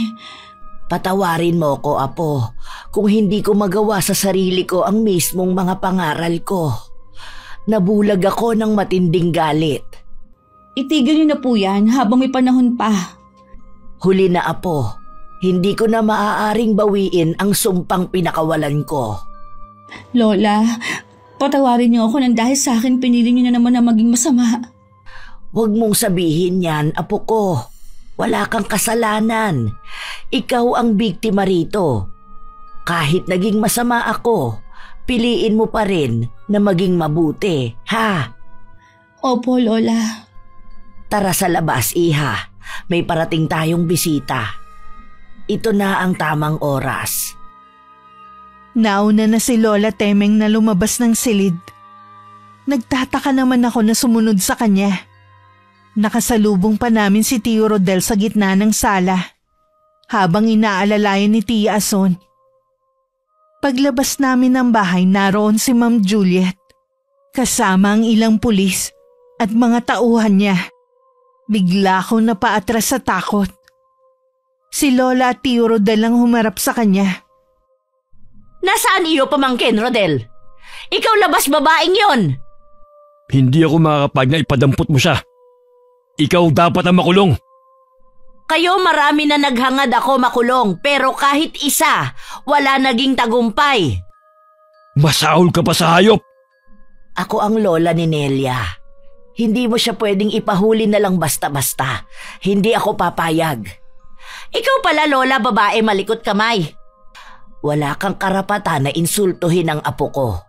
Patawarin mo ko, Apo, kung hindi ko magawa sa sarili ko ang mismong mga pangaral ko. Nabulag ako ng matinding galit. Itigil niyo na po yan habang may panahon pa. Huli na, Apo. Hindi ko na maaaring bawiin ang sumpang pinakawalan ko. Lola, patawarin niyo ako nang dahil sa akin pinili niyo na naman na maging masama. Huwag mong sabihin yan, Apo ko. Wala kang kasalanan. Ikaw ang biktima rito. Kahit naging masama ako, piliin mo pa rin na maging mabuti, ha? Opo, Lola. Tara sa labas, Iha. May parating tayong bisita. Ito na ang tamang oras. Nauna na si Lola Temeng na lumabas ng silid. Nagtataka naman ako na sumunod sa kanya. Nakasalubong pa namin si Tio Rodel sa gitna ng sala, habang inaalalayan ni Tia Ason. Paglabas namin ng bahay, naroon si Ma'am Juliet, kasama ang ilang pulis at mga tauhan niya. Bigla akong napaatras sa takot. Si Lola at Tio Rodel ang humarap sa kanya. Nasaan iyo, pamangkin, Rodel? Ikaw labas babaeng yon. Hindi ako makakapag na ipadampot mo siya. Ikaw dapat ang makulong. Kayo marami na naghangad ako makulong, pero kahit isa, wala naging tagumpay. Masaol ka pa sa hayop. Ako ang lola ni Nelia. Hindi mo siya pwedeng ipahuli na lang basta-basta. Hindi ako papayag. Ikaw pala, Lola, babae malikot kamay. Wala kang karapatan na insultuhin ang apo ko.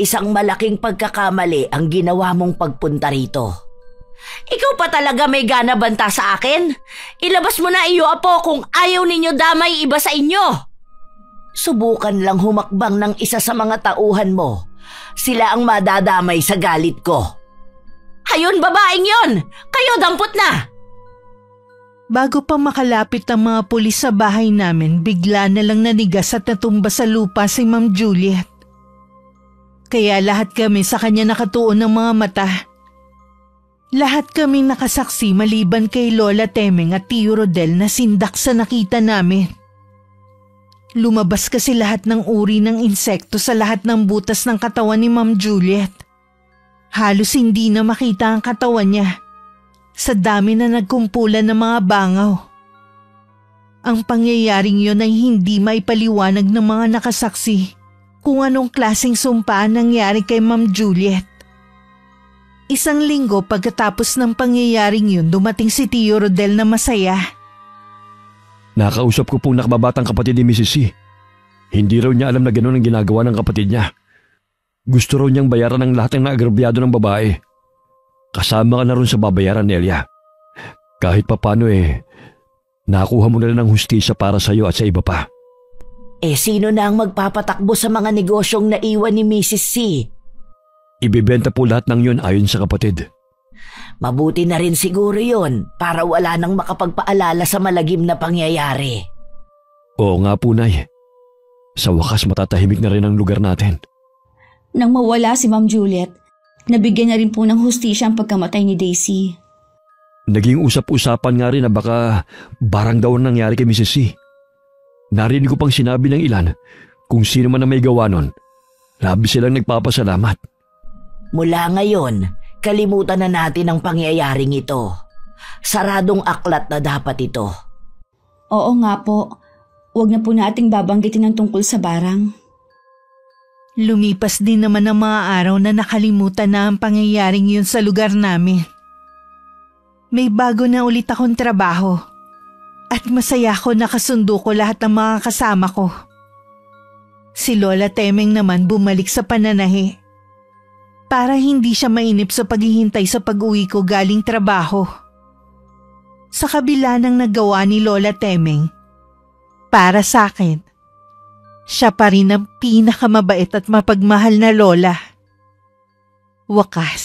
Isang malaking pagkakamali ang ginawa mong pagpunta rito. Ikaw pa talaga may gana banta sa akin? Ilabas mo na iyo, apo, kung ayaw ninyo damay iba sa inyo. Subukan lang humakbang ng isa sa mga tauhan mo. Sila ang madadamay sa galit ko. Hayon, babaeng yon! Kayo dampot na! Bago pa makalapit ang mga pulis sa bahay namin, bigla na lang nanigas at natumba sa lupa si Ma'am Juliet. Kaya lahat kami sa kanya nakatuon ng mga mata. Lahat kaming nakasaksi maliban kay Lola Temeng at Tio Rodel na sindak sa nakita namin. Lumabas kasi lahat ng uri ng insekto sa lahat ng butas ng katawan ni Ma'am Juliet. Halos hindi na makita ang katawan niya. Sa dami na nagkumpulan ng mga bangaw. Ang pangyayaring yun ay hindi maipaliwanag ng mga nakasaksi kung anong klaseng sumpa nangyari kay Ma'am Juliet. Isang linggo pagkatapos ng pangyayaring yun, dumating si Tio Rodel na masaya. Nakausap ko pong nakababatang kapatid ni Mrs. C. Hindi raw niya alam na gano'n ang ginagawa ng kapatid niya. Gusto raw niyang bayaran ng lahat ng naagrabyado ng babae. Kasama ka na ron sa babayaran, Nelia. Kahit papano nakuha mo na lang ng hustisya para sa iyo at sa iba pa. Sino na ang magpapatakbo sa mga negosyong naiwan ni Mrs. C? Ibibenta po lahat ng yun ayon sa kapatid. Mabuti na rin siguro yun para wala nang makapagpaalala sa malagim na pangyayari. Oo nga po, Nay. Sa wakas matatahimik na rin ang lugar natin. Nang mawala si Ma'am Juliet, nabigyan na rin po ng hustisya ang pagkamatay ni Daisy. Naging usap-usapan nga rin na baka barang daw ang nangyari kay Mrs. C. Narinig ko pang sinabi ng ilan kung sino man ang may gawa nun. Labis silang nagpapasalamat. Mula ngayon, kalimutan na natin ang pangyayaring ito. Saradong aklat na dapat ito. Oo nga po. Huwag na po nating babanggitin ang tungkol sa barang. Lumipas din naman ang mga araw na nakalimutan na ang pangyayaring yun sa lugar namin. May bago na ulit akong trabaho at masaya ko nakasundo ko lahat ng mga kasama ko. Si Lola Temeng naman bumalik sa pananahi para hindi siya mainip sa paghihintay sa pag-uwi ko galing trabaho. Sa kabila ng nagawa ni Lola Temeng, para sa akin, siya pa rin ang pinakamabait at mapagmahal na lola. Wakas,